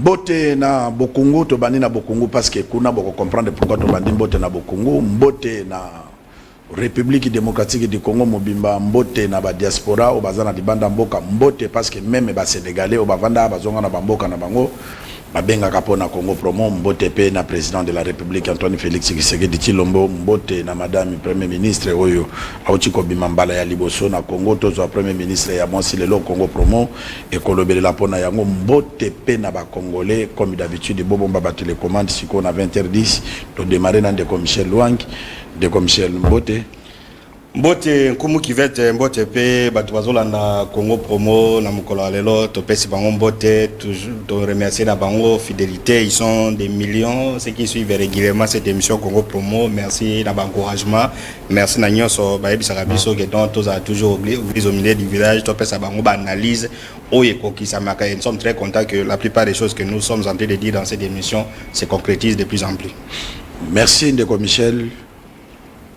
Mbote na Bokungu, to bandi na Bokungu parce que kuna boko comprendre pourquoi to bandi mbote na Bokungu, mbote na République démocratique du Congo mobimba, mbote na ba diaspora o bazana libanda mboka, mbote parce que même ba sénégalais o bavanda bazonga na bamboka na bango. Mabenga kapona Congo promo, mbote pe na président de la République Antoine Félix Tshisekedi Tshilombo, mbote na madame premier ministre oyo auti ko bimambala ya liboso na Congo, tozo premier ministre ya mwasi lelo Congo promo et kolobelela pona yango, mbote pe na ba congolais comme d'habitude bobomba ba télécommande siko na 20h10 to démarrer na ndeko Michel Luangi, ndeko Michel mbote. Mbote nkumu kivete mbote pe batu bazolanda Congo promo na mukolo lelo to pesi bango mbote, toujours to remercier na bango fidélité, ils sont des millions ceux qui suivent régulièrement cette émission Congo promo. Merci na encouragement, merci na nyonso ba yebisa biso que donc tous a toujours oublié au milieu du village to pesa bango ba analyse oye kokisa maka. Nous sommes très contents que la plupart des choses que nous sommes en train de dire dans cette émission se concrétisent de plus en plus. Merci ndeko Michel.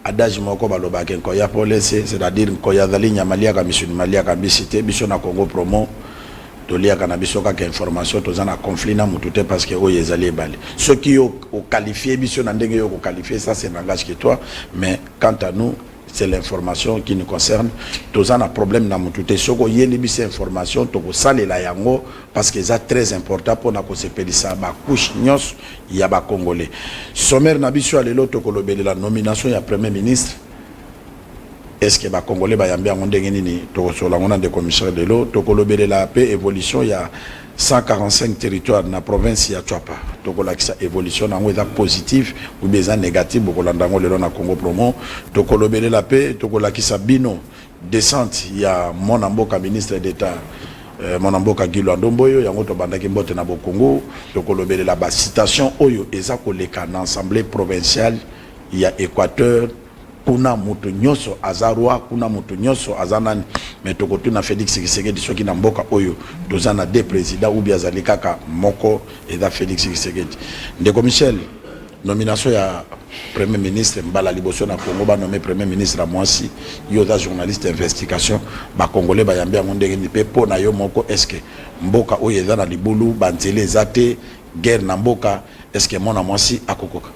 Adage moko baloba ke koya polese, c'est-à-dire koya zali nyamalia ka mission malia ka bisité biso na Congo promo tolia kana biso ka information tozana conflit na mutute parce que oye zali bali ceux qui ont qualifié biso na ndenge yo ko qualifier, ça c'est n'engage que toi, mais quant à nous c'est l'information qui nous concerne. Tozana problème na mutute soko yeli bise information to ko salela yango parce que c'est très important pour na ko sepelisa ba couche nyos ya ba congolais. Sommaire na biso alelo to ko lobeli la nomination ya premier ministre. Est-ce que ba congolais ba yambia ndenge nini to ko sola ngona de commissaire de l'eau to ko lobeli la paix évolution ya 145 territoires na province ya Tchapa. Toko la kisa évolution na ngweza positif ou bien négatif boko landango lelo na Congo promo. Toko lobele la paix, toko la kisa bino descente ya mon amboka ministre d'État mon amboka Gilo Ndomboyo yango to bandaki mbote na Bokongo. Toko lobele la ba citation oyo eza koleka na assemblée provinciale ya Équateur. Kuna mutu nyoso azarwa, kuna mutu nyoso azanani, mais tokotu na Félix Tshisekedi soki na mboka oyo dozana deux présidents ou bien azali kaka moko eza Félix Tshisekedi. Ndeko Michel, nomination ya premier ministre mbala liboso na Congo ba nommé premier ministre mwasi yo za journaliste investigation ba congolais ba yambia ndenge ni pe po na yo moko, est-ce que mboka oyo eza na libulu banzele ezate guerre na mboka, est-ce que mona mwasi akokoka?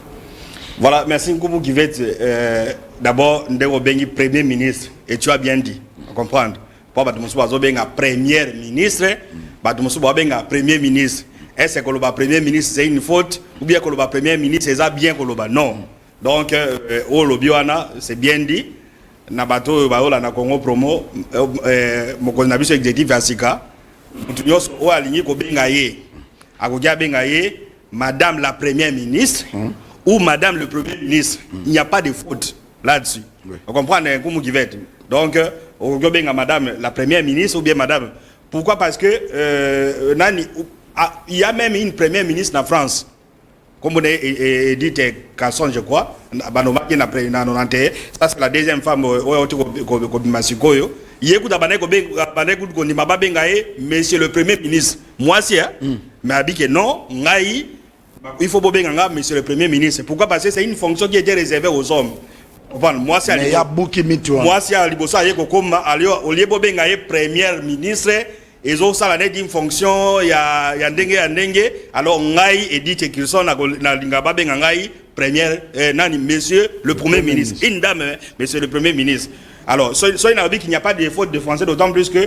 Voilà, merci Nkumu Kivet. D'abord, Ndego Bengi premier ministre, et tu as bien dit, on comprend. Pas Batumusu Bazobenga premier ministre, Batumusu Bazobenga premier ministre. Est-ce que le premier ministre c'est une faute, ou bien que le premier ministre c'est bien que le non. Donc, au Lobiwana, c'est bien dit. Nabato Baola na Congo promo, mon avis exécutif Asika, nous sommes alignés ko Bengaye, Agogia Bengaye, Madame la première ministre. Ou Madame le Premier ministre, il n'y a pas de faute là-dessus. Oui. On comprend comment vous êtes. Donc, on a Madame la Première ministre ou bien Madame. Pourquoi? Parce que il y a même une Première ministre en France. Comme on a dit Casson, je crois. Ça, c'est la deuxième femme Monsieur le Premier ministre. Moi, c'est mais que non, il faut bien monsieur le Premier ministre. Pourquoi? Parce que c'est une fonction qui était réservée aux hommes. Moi, c'est il y a beaucoup de moi, c'est à Libosa, comme au lieu de Premier ministre, et autres, ça a une fonction, il y a dengue, alors ngai et dit qu'ils sont na lingaba bengai premier nani monsieur le Premier ministre. Une dame, monsieur le Premier ministre. Alors, soit il a dit qu'il n'y a pas de faute de français, d'autant plus que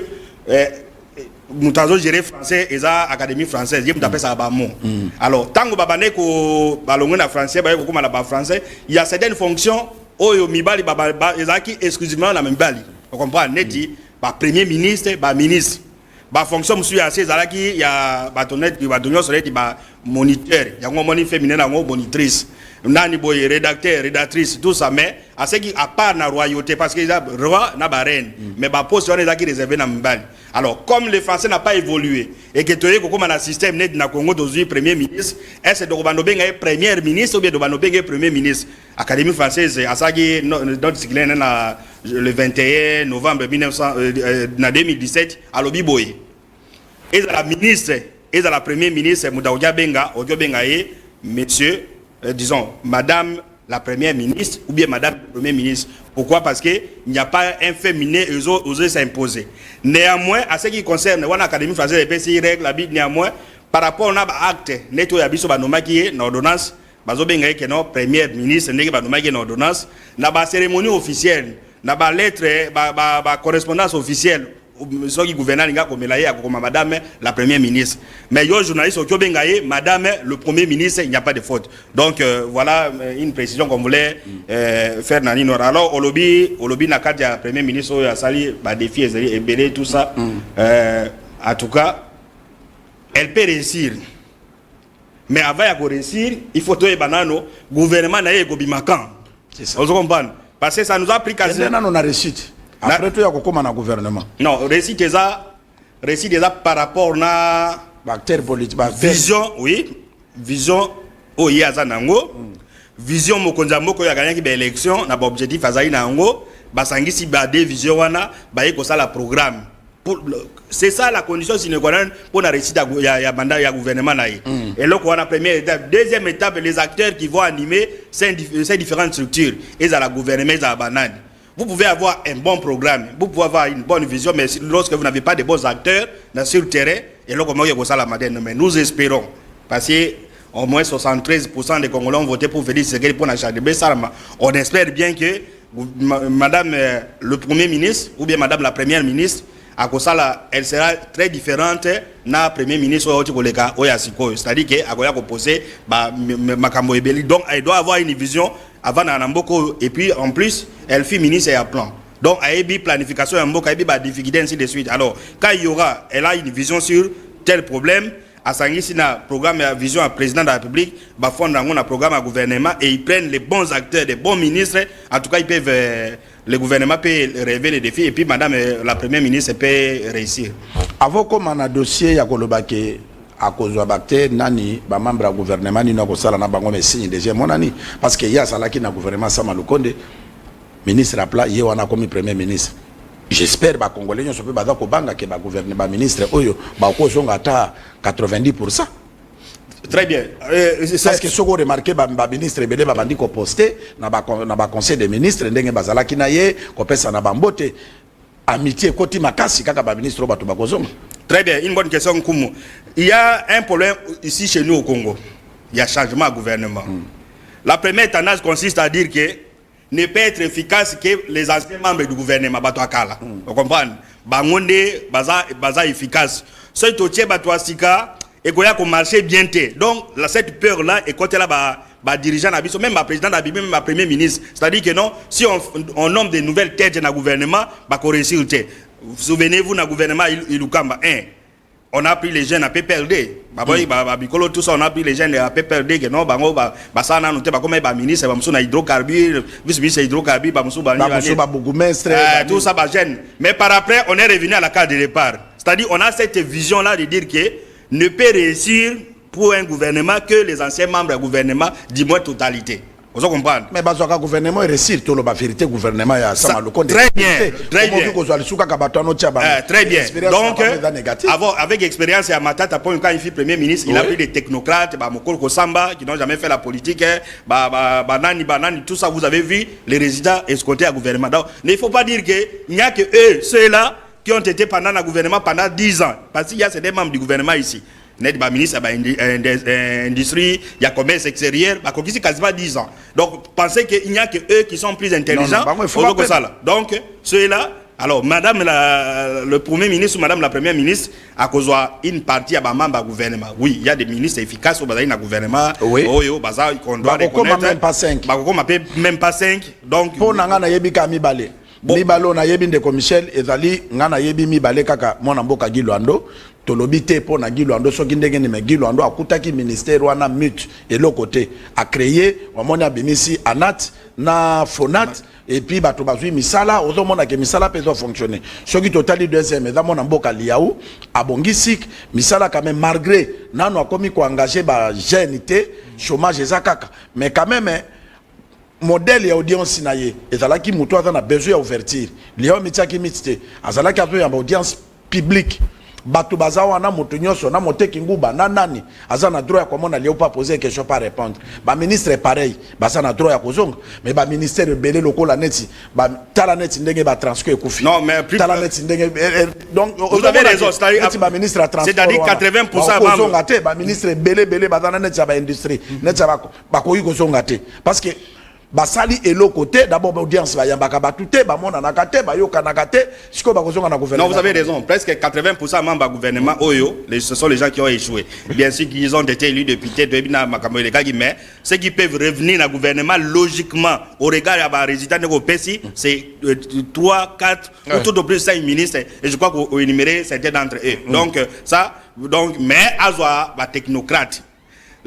nous avons géré français et ça académie française. Je m'appelle ça bamon. Alors tant que babane ko balongona français, ba ko mala ba français, il y a certaines fonctions oyo mibali baba ezaki exclusivement la même bali. On comprend neti ba premier ministre, ba ministre. Ba fonction monsieur assez zalaki il y a batonnet ba donyo soleti ba moniteur, il y a ngomoni féminin na monitrice. Nani boy rédacteur, rédactrice, tout ça, mais à ce qui à part la royauté, parce que les roi n'a pas reine, mais bah poste on est là qui réservé dans Mbali. Alors comme le français n'a pas évolué et que tu es comme un système net na Congo d'aujourd'hui premier ministre, est-ce que Dobano Benga est premier ministre ou bien Dobano Benga est premier ministre? Académie française à ça qui notre cycle le 21 novembre 2017 à Lobiboye. Et la ministre et la premier ministre Moudaoudia Benga, Odio Benga est monsieur disons, Madame la Première ministre ou bien Madame le Premier ministre. Pourquoi? Parce qu'il n'y a pas un féminin osé s'imposer. Néanmoins, à ce qui concerne l'Académie française des pays, règle la Bible, néanmoins, par rapport na ba acte neto ya biso ba nomaki na ordonnance bazo benga ke no premier ministre ndenge ba nomaki na ordonnance na ba cérémonie officielle na ba lettre ba correspondance officielle soki gouverneur nga komela ye akoma madame la première ministre mais yo journaliste okyo benga ye madame le premier ministre, il n'y a pas de faute. Donc voilà une précision qu'on voulait faire nani nora. Alors olobi na carte ya premier ministre ya sali ba défi et belé tout ça en tout cas elle peut réussir. Mais avant de réussir, il faut que le gouvernement n'aille pas bimakan. C'est ça. Vous comprenez? Parce que ça nous a pris quasiment. On a réussite. Après tout, il y a comment dans le gouvernement? Non, réussite déjà par rapport à acteur politique, vision, oui, vision au Yazanango, vision mokonza moko ya gagné qui élection, n'a pas objectif à zaï nango, basangi si badé vision wana, baye ko ça la programme. C'est ça la condition sine qua non pour la réussite ya mandat ya gouvernement naï. Et là on a première étape, deuxième étape, les acteurs qui vont animer ces différentes structures et à la gouvernement à la banane. Vous pouvez avoir un bon programme, vous pouvez avoir une bonne vision, mais lorsque vous n'avez pas de bons acteurs sur le terrain, et là comment il y a ça la madame. Mais nous espérons, parce que au moins 73% des Congolais ont voté pour Félix Tshisekedi pour la charge de Salama. On espère bien que madame le premier ministre ou bien madame la première ministre, à Kosala, elle sera très différente na premier ministre au Tikoleka Oyasiko. C'est-à-dire qu'elle a posé Makambo Ebeli. Donc elle doit avoir une vision avant Nanamboko. Et puis en plus, elle fait ministre et à plan. Donc elle a une planification, elle a une difficulté ainsi de suite. Alors quand il y aura, elle a une vision sur tel problème. À Sangisi, na programme à vision à président de la République, bah fond un programme à gouvernement et ils prennent les bons acteurs, les bons ministres. En tout cas, ils peuvent, le gouvernement peut relever les défis et puis madame la première ministre peut réussir. Avant comme on a dossier, il y a Kolobake à cause de l'acteur, nani, bah membre du gouvernement, ni n'a pas ça na bango mais signe déjà mon ani parce qu'il y a ça là qui na gouvernement ça malukonde ministre à plat, il y a comme premier ministre. J'espère que les Congolais ne sont pas d'accord que le gouvernement ministre Oyo ba ata 90%. Très bien. Parce que ce qu'on remarqué ba ministre belé ba bandi ko posté na ba conseil des ministres ndenge bazala kinaye ko pesa na bambote amitié koti makasi kaka ba ministre ba to ba kozonga. Très bien, une bonne question Kumu. Il y a un problème ici chez nous au Congo. Il y a changement de gouvernement. La première tendance consiste à dire que ne peut être efficace que les anciens membres du gouvernement Batouakala. Vous comprenez? Bangonde, baza efficace. Ce qui est Batouasika, et qu'on a marché bien. Donc, cette peur-là, et quand elle a dirigeant, même ma président, même ma premier ministre, c'est-à-dire que non, si on nomme de nouvelles têtes dans le gouvernement, bah, qu'on réussit. Souvenez-vous, dans le gouvernement, Ilukamba 1. On a pris les jeunes à PPRD. Tout ça, on a pris les jeunes à PPRD. Que non, ça, on a noté comme ministre, hydrocarbures, vice-ministre hydrocarbures, tout ça, gêne. Mais par après, on est revenu à la carte de départ. C'est-à-dire, on a cette vision-là de dire que ne peut réussir pour un gouvernement que les anciens membres du gouvernement, du moins totalité. Vous comprenez? Mais le gouvernement réussit tout la vérité gouvernement ya très bien, très bien. Très bien. Donc avec expérience à Matata quand il fut premier ministre, il a pris des technocrates, Mokolo Kosamba qui n'ont jamais fait la politique, banani tout ça, vous avez vu les résultats escomptés à gouvernement. Donc il ne faut pas dire que il n'y a que eux, ceux-là qui ont été pendant le gouvernement pendant 10 ans parce qu'il y a des membres du gouvernement ici. Net ministre industrie, il y a commerce extérieur, c'est quasiment 10 ans. Donc pensez qu'il n'y a que eux qui sont plus intelligents. Donc ceux-là, alors madame le premier ministre ou madame la première ministre, à cause une partie à membre du gouvernement. Oui, il y a des ministres efficaces au gouvernement. Oui. On doit reconnaître. Même pas 5. Même pas 5. Donc pour nanga yebi kamibale. Mibalo na yebi ndeko Michel ezali ngana yebi mibale kaka mona mboka Gilwando. Tolobité pour na Gilwando soki ndenge ni Gilwando akutaki ministère wana mute et l'autre côté a créé wamona bimisi anat na fonat et puis bato bazui misala ozomona ke misala peut fonctionner soki totali deuxième za mona mboka liaou abongisik misala quand même malgré nano akomi ko engager ba jeune té chômage ezakaka mais quand même modèle ya audience na ye ezalaki muto aza na besoin ya ouverture liaou mitiaki mitite azalaki azo ya audience publique. Batu bazawa na moto nyonso na moteki nguba na nani aza na droit ya komona leo pas poser question pas répondre. Ba ministre est pareil, basa na droit ya kozonga, mais ba ministère belé lokola neti, ba tala neti ndenge ba transfert kufi. Non mais plus tala neti ndenge donc vous avez raison, c'est-à-dire ba ministre a transfert. C'est-à-dire 80% kozonga te, ba ministre belé basa na neti ba industrie, neti ba koyi kozonga te parce que basali elo côté d'abord l'audience va yambaka batute ba mona nakate ba yoka nakate siko ba kozonga na gouvernement. Non, vous avez raison, presque 80% membres du gouvernement oyo, ce sont les gens qui ont échoué. Bien sûr qu'ils ont été élus députés de bina makambo les gars mais ceux qui peuvent revenir dans le gouvernement logiquement au regard à ba résultat de PESI, c'est 3 4 ou tout au plus 5 ministres et je crois qu'on énumérer certains d'entre eux. Donc ça mais azwa ba technocrates.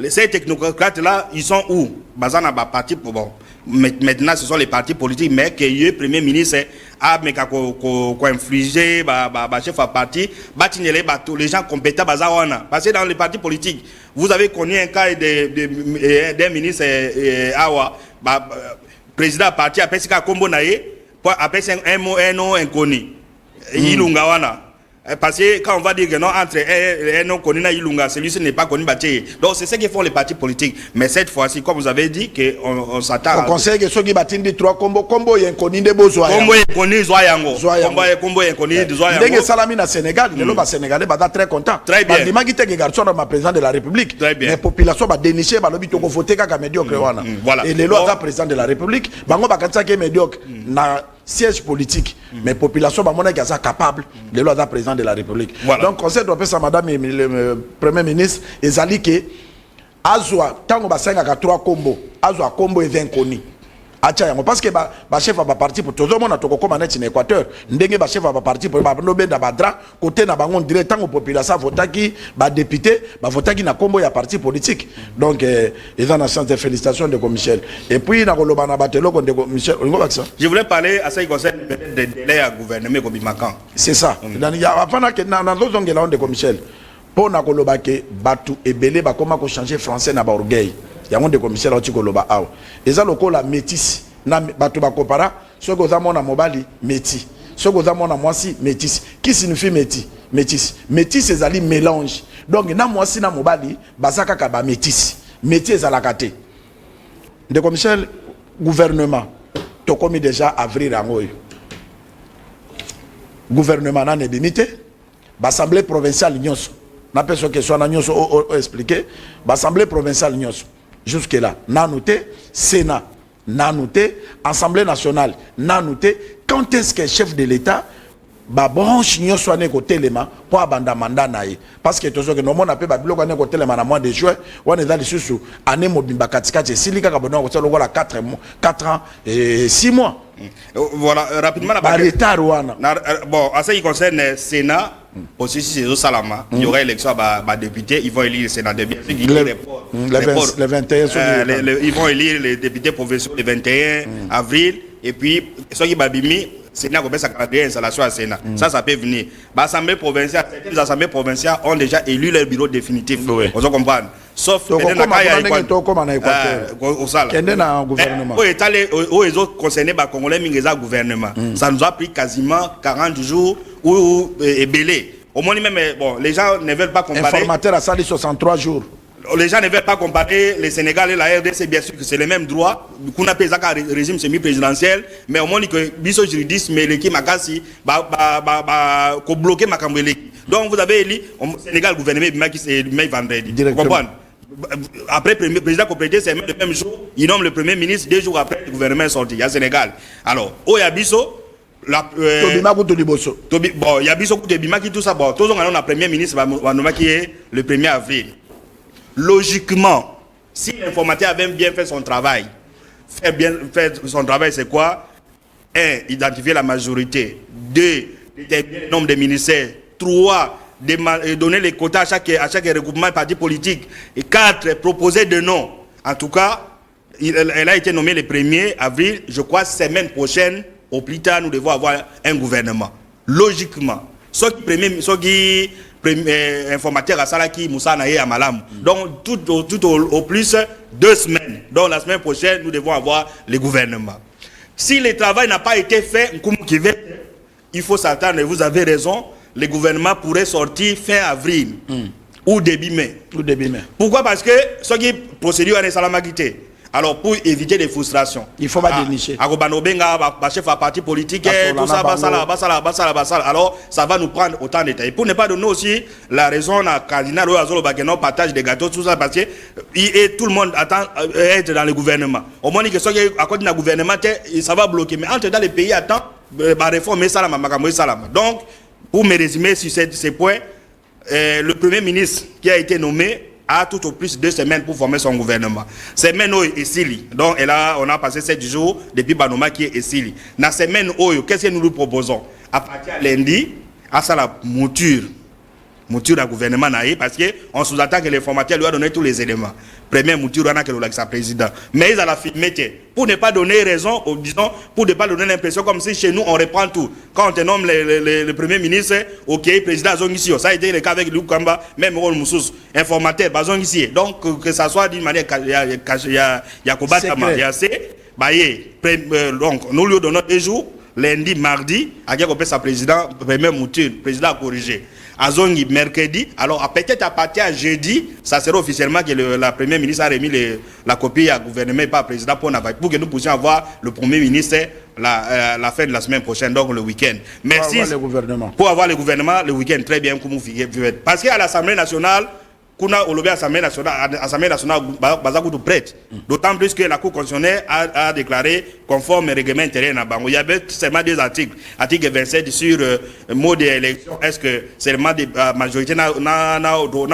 Ces technocrates-là, ils sont où? Bazana ba parti pour bon. Maintenant, ce sont les partis politiques, mais que le premier ministre a infligé, chef à parti, les gens compétents, parce que dans les partis politiques, vous avez connu un cas d'un ministre, président parti, après c'est Kombo Naye, après c'est un nom inconnu. Ilungawana. Parce que quand on va dire que non, entre un nom connu na Ilunga, celui-ci n'est pas connu Baché. Donc c'est ce que font les partis politiques. Mais cette fois-ci, comme vous avez dit, on s'attend. On conseille que ceux qui battent des trois combo y a un connu de beaux zoyango. Combo y a connu zoyango. Combo y a connu de zoyango. Dès que Salami na Sénégal, le lobby sénégalais va être très content. Très bien. Parce que les garçons de ma président de la République. Très bien. Les populations va dénicher, va lobby toko voter kaka médiocre wana. Voilà. Et les lois président de la République, bango ba kansa ke médiocre na siège politique, mais population ba mona qui est capable de lois président de la République. Voilà. Donc conseil doit ça madame le premier ministre ezali que azwa tango ba 5 à 3 combo, azwa combo et 20 koni. Parce que ba chef va parti pour tout le monde toko comme en Équateur, ndenge ba chef va parti pour ba no benda badra côté na bango direct tango population votaki ba député, ba votaki na combo ya parti politique. Donc ils ont la chance de félicitations de Michel. Et puis na koloba na batelo de Michel, on va ça. Je voulais parler à ça qui concerne des délais à gouvernement comme Macan. C'est ça. Dans il y a avant que na zongela on de Michel. Pour na koloba ke batu ebele ba comment ko changer français na ba orgueil. Il y a un des commissaires qui ont été et ça, le métis. Na batu ba kopara, ce que vous avez mon mobali, métis. Ce que vous avez mon moisi, métis. Qui signifie métis? Métis. Métis, c'est un mélange. Donc, na moisi na mobali, basaka kaba métis. Métis à la kate. De commissaire, gouvernement, tu as commis déjà avril en haut. Gouvernement n'a limité. L'Assemblée provinciale, n'a pas ce que soit expliqué. L'Assemblée provinciale, jusque là, n'a noté, Sénat, n'a noté, Assemblée nationale, n'a noté. Quand est-ce que le chef de l'État ba branche n'y soit né côté l'élément pour abandonner mandat naïe parce que tout ce que nous on appelle babilo quand côté l'élément à mois de juin on est dans les sous année mobimba katika silika kabona ko lokola 4 ans et 6 mois. Voilà rapidement la retard wana bon à ce qui concerne Sénat aussi si c'est au Salama il y aura élection à députés ils vont élire le Sénat de bien le 21 ils vont élire les députés provinciaux le 21 avril et puis ceux qui babimi Sénat commence à créer une installation à Sénat. Ça peut venir. L'Assemblée provinciale, certaines assemblées provinciales ont déjà élu leur bureau définitif. On s'en comprend. Sauf au gouvernement. Où les autres concernés, Congolais, Mingeza gouvernement. Ça nous a pris quasiment 40 jours ou belé. Au moins, même, bon, les gens ne veulent pas comparer. Informateur a sali 63 jours. Les gens ne veulent pas comparer le Sénégal et la RDC, bien sûr que c'est les mêmes droits. Qu'on a payé un régime semi-présidentiel, mais au moins que biso juridiste, mais l'équipe Makassi, qu'on bloqué Makambele. Donc vous avez élu au Sénégal gouvernement qui s'est élu vendredi. Vous comprenez? Après le président complété, c'est le même jour, il nomme le premier ministre, 2 jours après le gouvernement est sorti. Il y a Sénégal. Alors, au Yabiso, bon, il y a Biso Koutebima qui tout ça. Bon, tous on a un premier ministre qui est le 1er avril. Logiquement, si l'informateur avait bien fait son travail, faire son travail, c'est quoi? 1. Identifier la majorité. 2. Déterminer le nombre de ministères. 3. Donner les quotas à chaque regroupement parti politique. Et 4. Proposer de noms. En tout cas, elle a été nommée le 1er avril. Je crois semaine prochaine, au plus tard, nous devons avoir un gouvernement. Logiquement. Ceux qui informateur à Salaki, Moussa Naye à Malam. Donc, tout au plus 2 semaines. Donc, la semaine prochaine, nous devons avoir le gouvernement. Si le travail n'a pas été fait, il faut s'attendre, et vous avez raison, le gouvernement pourrait sortir fin avril ou début mai. Pourquoi? Parce que ce qui procédure est salamagité. Alors pour éviter des frustrations, il faut pas dénicher. Chef à parti politique, tout ça, alors ça va nous prendre autant de temps. Et pour ne pas donner aussi la raison à Cardinal Oazolo Bakeno partage des gâteaux, tout ça, parce que tout le monde attend être dans le gouvernement. Au moins que ce qui est à côté du gouvernement, ça va bloquer. Mais entre dans les pays attend la réforme Salama. Donc, pour me résumer sur ces points, le premier ministre qui a été nommé a tout au plus 2 semaines pour former son gouvernement. Semaine où est Sili. Donc, et là, on a passé 7 jours depuis Banoma qui est Sili. Dans la semaine où, qu'est-ce que nous lui proposons? À partir de lundi, à ça la mouture du gouvernement, parce qu'on sous-attend que les formateurs lui a donné tous les éléments. Première mouture, on a que le président. Mais ils ont la filmé pour ne pas donner raison, disons, pour ne pas donner l'impression comme si chez nous on reprend tout. Quand on nomme le premier ministre, ok, président Zongisio, ça a été le cas avec Luc Kamba, même Ron Moussous, informateur, Zongisio. Donc que ça soit d'une manière, il y a combattement, il y a assez, donc nous lui donnons 2 jours, lundi, mardi, à qui on sa président, première mouture, président a corrigé. Azongi mercredi, alors peut-être à partir de jeudi, ça sera officiellement que la première ministre a remis la copie à gouvernement et pas au président pour que nous puissions avoir le premier ministre la fin de la semaine prochaine, donc le week-end. Merci. Pour avoir le gouvernement le week-end, très bien, comme vous faites. Parce qu'à l'Assemblée nationale, kuna au lobby Assemblée nationale bazakutu prête. D'autant plus que la Cour constitutionnelle a déclaré conforme au règlement intérieur na bango. Il y avait seulement 2 articles. Article 27 sur mode d'élection. Est-ce que seulement des majorité na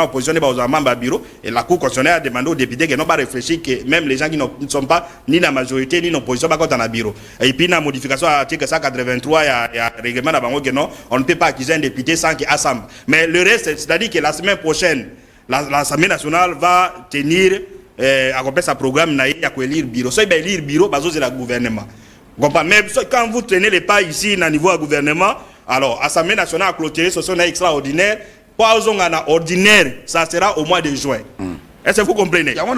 opposition des membres du bureau, et la Cour constitutionnelle a demandé aux députés qu'ils n'ont pas réfléchi que même les gens qui ne sont pas ni dans la majorité ni dans l'opposition pas contre le bureau. Et puis la modification à l'article 183 il y a règlement na bango que non, on ne peut pas accuser un député sans qu'il assemble. Mais le reste, c'est-à-dire que la semaine prochaine l'Assemblée nationale va tenir accompagner sa programme à élire bureau. Si elle élire bureau, c'est le gouvernement. Mais quand vous traînez les pas ici au niveau du gouvernement, alors l'Assemblée nationale a clôturé ce sont extraordinaire. Pas ordinaire, ça sera au mois de juin. Est-ce que vous comprenez? Donc,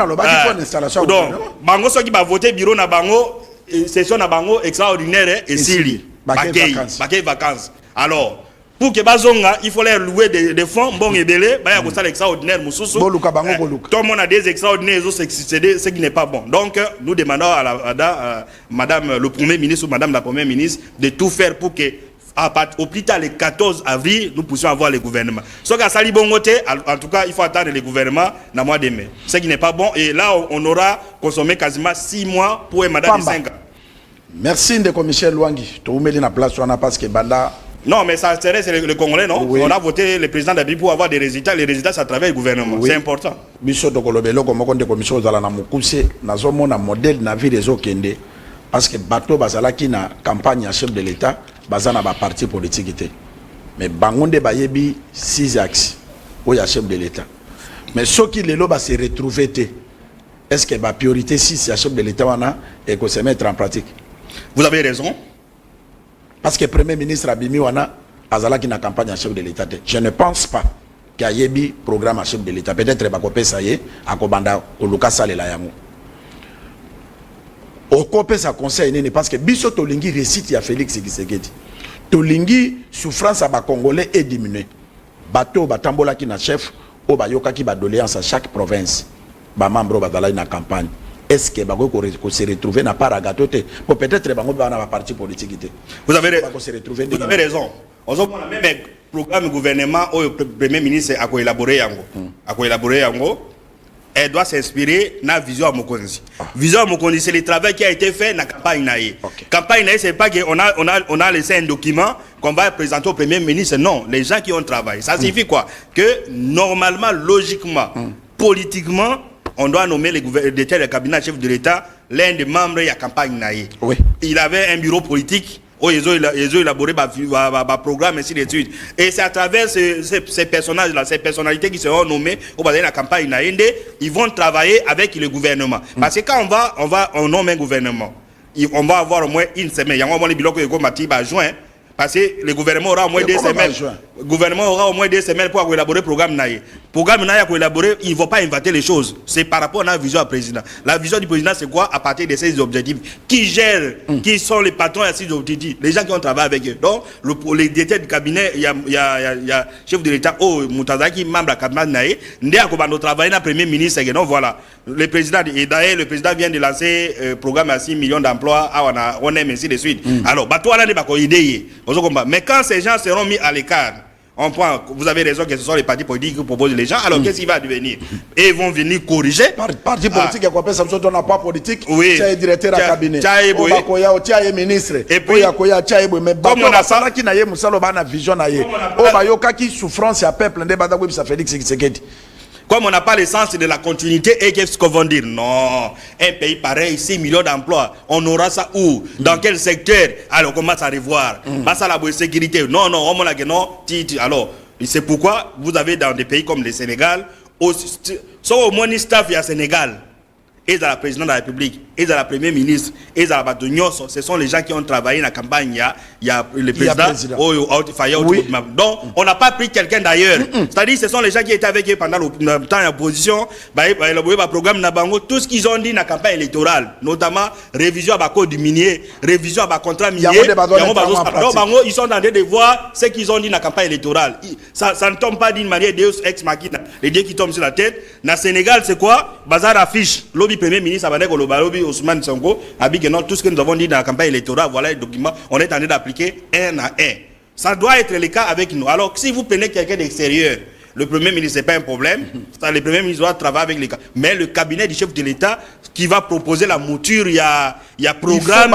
bango ceux qui va voter bureau na bango, session na bango extraordinaire et sili. Bakay vacances. Alors pour que Bazonga, il faut leur louer des fonds, bon et belé, bah il y a extraordinaire, tout le monde a des extraordinaires, ce qui n'est pas bon. Donc, nous demandons à Madame le Premier ministre ou Madame la Première ministre de tout faire pour que, au plus tard le 14 avril, nous puissions avoir le gouvernement. Ce qu'à Sali Bongote, en tout cas, il faut attendre le gouvernement dans le mois de mai. Ce qui n'est pas bon, et là, on aura consommé quasiment 6 mois pour un mandat de 5 ans. Merci de Michel Luangi. Tu as mis la place parce que Banda. Non, mais ça serait le Congolais, non? Oui. On a voté le président de la République pour avoir des résultats. Les résultats, ça travaille le gouvernement. Oui. C'est important. Biso de Kolobelo, comme on dit, commission de la Namukuse, Nazomona modèle Navi des Okende, parce que Bato Bazala qui na campagne à chef de l'État, Bazana ba parti politique. Mais Bangonde Bayebi 6 axes, où il y a chef de l'État. Mais ceux qui les loba se retrouver, est-ce que la priorité 6 à chef de l'État et que se mettre en pratique? Vous avez raison. Parce que le Premier ministre Abimi Wana Azala qui n'a campagne en chef de l'État. Je ne pense pas qu'il y ait un programme en chef de l'État. Peut-être que ça y est, à Kobanda, au Luka Sale la Yango. Au Kopé, ça conseille, parce que Biso Tolingi récite à Félix Tshisekedi. Tolingi, souffrance à Congolais est diminuée. Bateau, Batambola qui n'a chef, ou Bayoka qui va doléance à chaque province. Bamambro Badala na campagne. Est-ce que Bago se retrouver n'a pas ragatoté pour peut-être Bago va dans la partie politique. Vous avez raison. On a même programme gouvernement où le Premier ministre a collaboré elle doit s'inspirer dans la vision à Mokonzi. Vision à Mokonzi, c'est le travail qui a été fait dans la campagne Naïe. Campagne Naïe, c'est pas qu'on a laissé un document qu'on va présenter au Premier ministre. Non, les gens qui ont travaillé. Ça signifie quoi? Que normalement, logiquement, politiquement, on doit nommer le cabinet chef de l'État l'un des membres de la campagne Naïe. Oui. Il avait un bureau politique où ils ont élaboré un programme, ainsi de suite. Et c'est à travers ces personnages-là, ces personnalités qui seront nommées au bas de la campagne Naïnde, ils vont travailler avec le gouvernement. Parce que quand on nomme un gouvernement, on va avoir au moins une semaine. Il y a un moment les bilans que le juin. Parce que le gouvernement aura au moins 2 semaines. Le gouvernement aura au moins 2 semaines pour élaborer le programme Naïe. programme n'a collaboré, ils ne vont pas inventer les choses. C'est par rapport à la vision du président. La vision du président, c'est quoi? À partir de ces objectifs. Qui gère, qui sont les patrons à ces objectifs? Les gens qui ont travaillé avec eux. Donc, les directeurs du cabinet, il y a chef de l'État, Moutazaki, membre de la cabinet, nous travaillons dans le premier ministre. Donc voilà, le président, et d'ailleurs, le président vient de lancer un programme à 6 millions d'emplois, on aime ainsi de suite. Alors, mais quand ces gens seront mis à l'écart, vous avez raison que ce sont les partis politiques qui proposent les gens. Alors qu'est-ce qui va devenir? Et ils vont venir corriger. Parti politique, il y a ça, on n'a pas politique. Oui. Tu es directeur à cabinet. Tu es ministre. Et puis, mais comme on a ça, qui n'a pas vision, qui souffrance, il y a peuple, ça Félix Tshisekedi. Comme on n'a pas le sens de la continuité, et qu'est-ce qu'on va dire? Non, un pays pareil, 6 millions d'emplois, on aura ça où? Dans quel secteur? Alors, on commence à revoir. Pas ça la sécurité. Non, on a que non. Alors, c'est pourquoi vous avez dans des pays comme le Sénégal, au moins staff, il y a Sénégal. Et dans la présidente de la République, et dans la première ministre, et dans la Batognos, ce sont les gens qui ont travaillé dans la campagne. Il y a le président. Oui. Donc, on n'a pas pris quelqu'un d'ailleurs. C'est-à-dire, ce sont les gens qui étaient avec eux pendant le temps d'opposition. Le programme Nabango, tout ce qu'ils ont dit dans la campagne électorale, notamment révision à code du minier, révision à contrat minier. Ils sont en train de voir ce qu'ils ont dit dans la campagne électorale. Ça ne tombe pas d'une manière Deus ex machina. Les dieux qui tombent sur la tête. Dans le Sénégal, c'est quoi? Bazar affiche. Lobby premier ministre Abadek Olobalobi Ousmane Sonko a dit que non, tout ce que nous avons dit dans la campagne électorale, voilà les documents, on est en train d'appliquer un à un. Ça doit être le cas avec nous. Alors si vous prenez quelqu'un d'extérieur, le premier ministre, ce n'est pas un problème. Le premier ministre doit travailler avec les cas. Mais le cabinet du chef de l'État qui va proposer la mouture, il y a programme.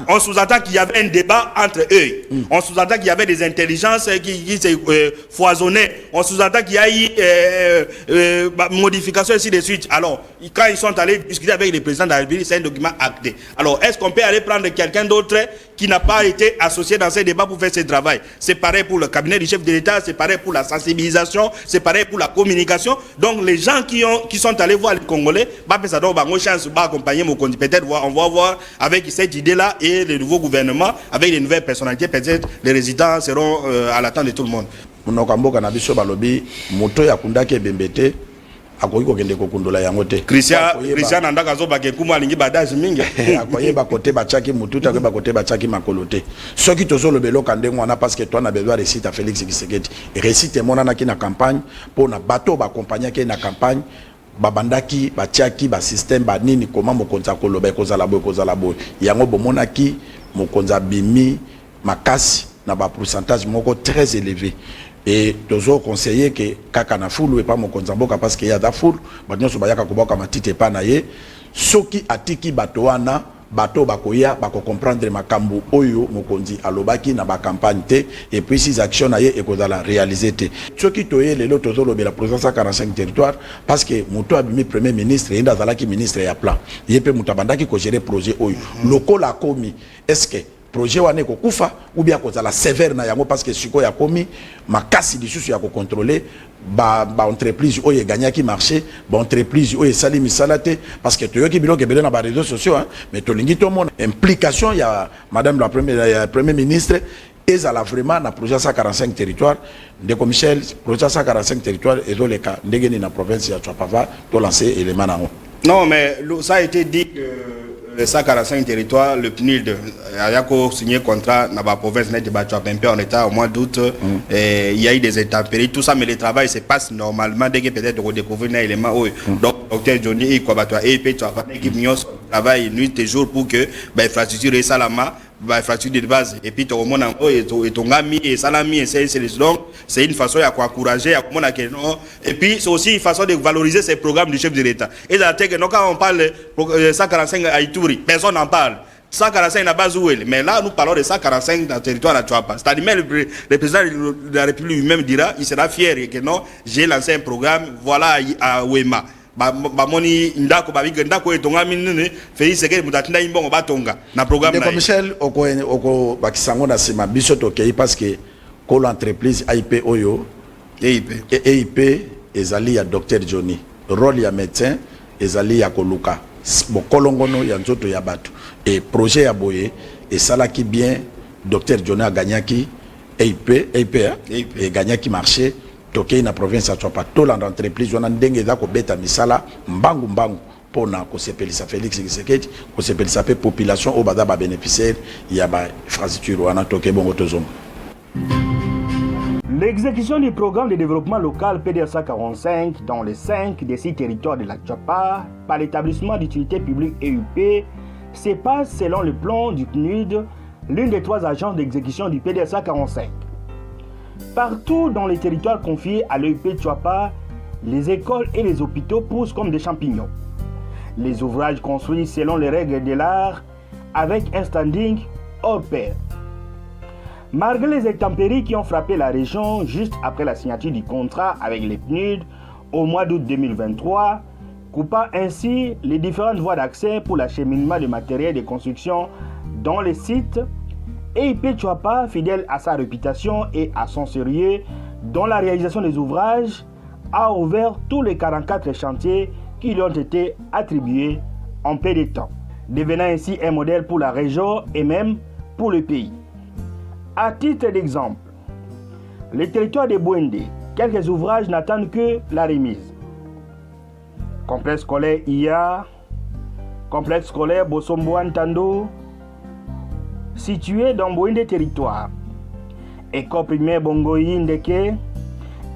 On sous-entend qu'il y avait un débat entre eux. On sous-entend qu'il y avait des intelligences qui se foisonnaient. On sous-entend qu'il y a eu modification ainsi de suite. Alors, quand ils sont allés discuter avec le président de la République, c'est un document acté. Alors, est-ce qu'on peut aller prendre quelqu'un d'autre qui n'a pas été associé dans ces débats pour faire ce travail? C'est pareil pour le cabinet du chef de l'État, c'est pareil pour la sensibilisation, c'est pareil pour la communication. Donc les gens qui sont allés voir les Congolais, peut-être on va voir avec cette idée-là et le nouveau gouvernement, avec les nouvelles personnalités, peut-être les résidents seront à l'attente de tout le monde. Christian andaka zo bake kuma lingi badaji mingi akoyeba côté bachaki mututa ko côté bachaki makolote soki tozolo belo kandengo wana parce que toi na besoin récite à Félix Tshisekedi récite monana ki na campagne pour na bateau ba accompagner ki na campagne babandaki bachaki ba système ba nini comment mokonza koloba kozala boy yango bomonaki mokonza bimi makasi na ba pourcentage moko très élevé. Et toujours conseiller que kaka na foule et pas mon konzamboka parce qu'il y a da foule badnyo so bayaka koboka matite pa na ye soki atiki batoana bato bakoya bako comprendre makambo oyo mokonzi alobaki na ba campagne te et puis ces actions na ye ekozala réaliser te soki toye lelo tozolo la présence à 45 territoires parce que moto abimi premier ministre et ndazalaki ministre ya plan yepe mutabandaki ko gérer projet oyo lokola komi est-ce que projet wane ko kufa ou bien ko la sévère na yango parce que siko ya komi makasi lisusu ya ko contrôler ba entreprise oyo gagnaki marché ba entreprise oyo sali misalate parce que toyoki biloko ebele na ba réseaux sociaux hein mais to lingi to mon implication ya madame la premier ministre ezala vraiment na projet 145 territoires ndeko Michel projet 145 territoires ezoleka ndenge ni na province ya Tchapava to lancer élément nango. Non mais ça a été dit que les 145 territoires, le PNUD a signé contrat dans la province de en état au mois d'août. Il y a eu des intempéries, tout ça, mais le travail se passe normalement dès que peut-être redécouvrir un élément. Donc, docteur Johnny, il travaille nuit et jour pour que l'infrastructure est salama. Infrastructure de base et puis tout le monde et ton ami et salami et c'est donc c'est une façon à encourager et puis c'est aussi une façon de valoriser ces programmes du chef de l'État et dans la quand on parle de 145 à Ituri personne n'en parle 145 à Bazouel mais là nous parlons de 145 dans le territoire de Tchouapa c'est-à-dire même le président de la République lui-même dira il sera fier et que non j'ai lancé un programme voilà à Ouema bamoni ndako babige ndako etonga minene Félix Tshisekedi mutatinda imbongo batonga na programme na Michel oko bakisango na sima biso tokei parce que ko l'entreprise AIP oyo EIP ezali ya docteur Johnny rôle ya médecin ezali ya koluka bokolongono ya nzoto ya bato et projet ya boye et salaki bien docteur Johnny a gagnaki EIP et gagnaki marché tokei na province ya Tchwapa tolanda entreprise wana ndenge eza kobeta misala mbangu pona kosepelisa Félix Tshisekedi kosepelisa pe population oyo baza babénéficiaire ya infrastructure wana tokei bongo tozonga. L'exécution du programme de développement local PDSA 45 dans les 5 des 6 territoires de la Tchwapa par l'établissement d'utilité publique EUP se passe selon le plan du PNUD, l'une des 3 agences d'exécution du PDSA 45. Partout dans les territoires confiés à l'EUP Tchwapa, les écoles et les hôpitaux poussent comme des champignons. Les ouvrages construits selon les règles de l'art avec un standing hors pair. Malgré les intempéries qui ont frappé la région juste après la signature du contrat avec les PNUD au mois d'août 2023, coupant ainsi les différentes voies d'accès pour l'acheminement de matériel de construction dans les sites, EIP Tchwapa, fidèle à sa réputation et à son sérieux dans la réalisation des ouvrages, a ouvert tous les 44 chantiers qui lui ont été attribués en peu de temps, devenant ainsi un modèle pour la région et même pour le pays. À titre d'exemple, le territoire de Bouende, quelques ouvrages n'attendent que la remise. Complexe scolaire IA, complexe scolaire Bosombo Antando, situé dans Bouende territoire. École primaire Bongoyi Ndeke,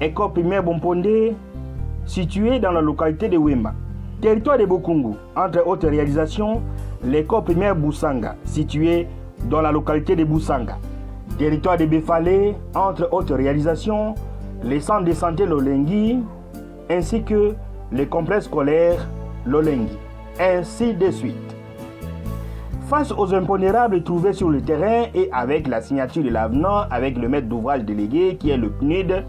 école primaire Bomponde, située dans la localité de Wemba. Territoire de Bokungu, entre autres réalisations, l'école primaire Boussanga, située dans la localité de Boussanga. Territoire de Befale, entre autres réalisations, les centres de santé Lolengi, ainsi que les complexes scolaires Lolengi, ainsi de suite. Face aux impondérables trouvés sur le terrain et avec la signature de l'avenant avec le maître d'ouvrage délégué qui est le PNUD,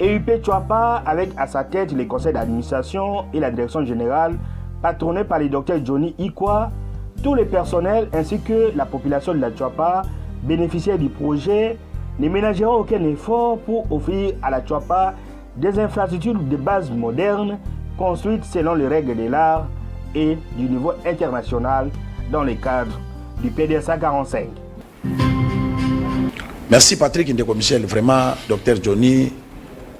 EUP Tchwapa avec à sa tête les conseils d'administration et la direction générale patronnée par le docteur Johnny Ikwa, tous les personnels ainsi que la population de la Tchwapa bénéficiaires du projet ne ménageront aucun effort pour offrir à la Tchwapa des infrastructures de base modernes construites selon les règles de l'art et du niveau international dans le cadre du PDSA 45. Merci Patrick Ndeko Michel, vraiment Dr Johnny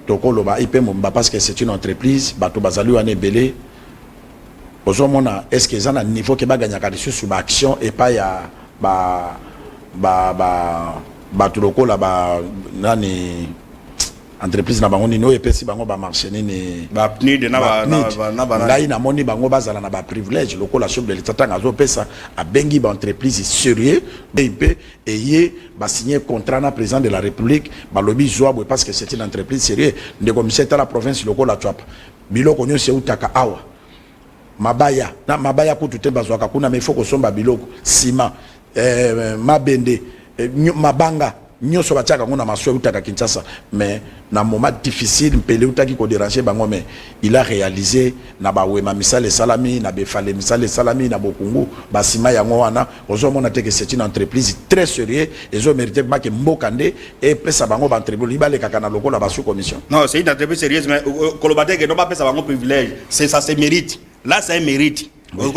Tokoloba IP Mumba parce que c'est une entreprise, bato bazali wane belé. Ozomona est-ce que ça a un niveau qui va gagner sur l'action et pas ya bato lokola nani entreprise na bango nino epesi bango ba marché nini ba PNUD na ba ngai na moni bango bazala na ba privilège lokola chef de l'état tanga zo pesa a bengi ba entreprise sérieux BIP et yé ba signer contrat na président de la République ba lobi zoabo parce que c'est une entreprise sérieux de commissaire à la province lokola Tchwapa biloko nyo se utaka awa mabaya na mabaya ko tutemba zwaka kuna mais il faut ko somba biloko ciment mabende mabanga nyoso batiaka ngona maswe utaka Kinshasa mais na moment difficile mpele utaki ko déranger bango mais il a réalisé na ba wema misale salami na befale misale salami na bokungu basima yango wana ozomona te que c'est une entreprise très sérieuse et zo mérité ba ke mbokande et pesa bango ba entreprise libale kaka na lokola ba sous commission. Non, c'est une entreprise sérieuse mais kolobate que non pas pesa bango privilège, c'est ça c'est mérite. Là c'est un mérite. Oui.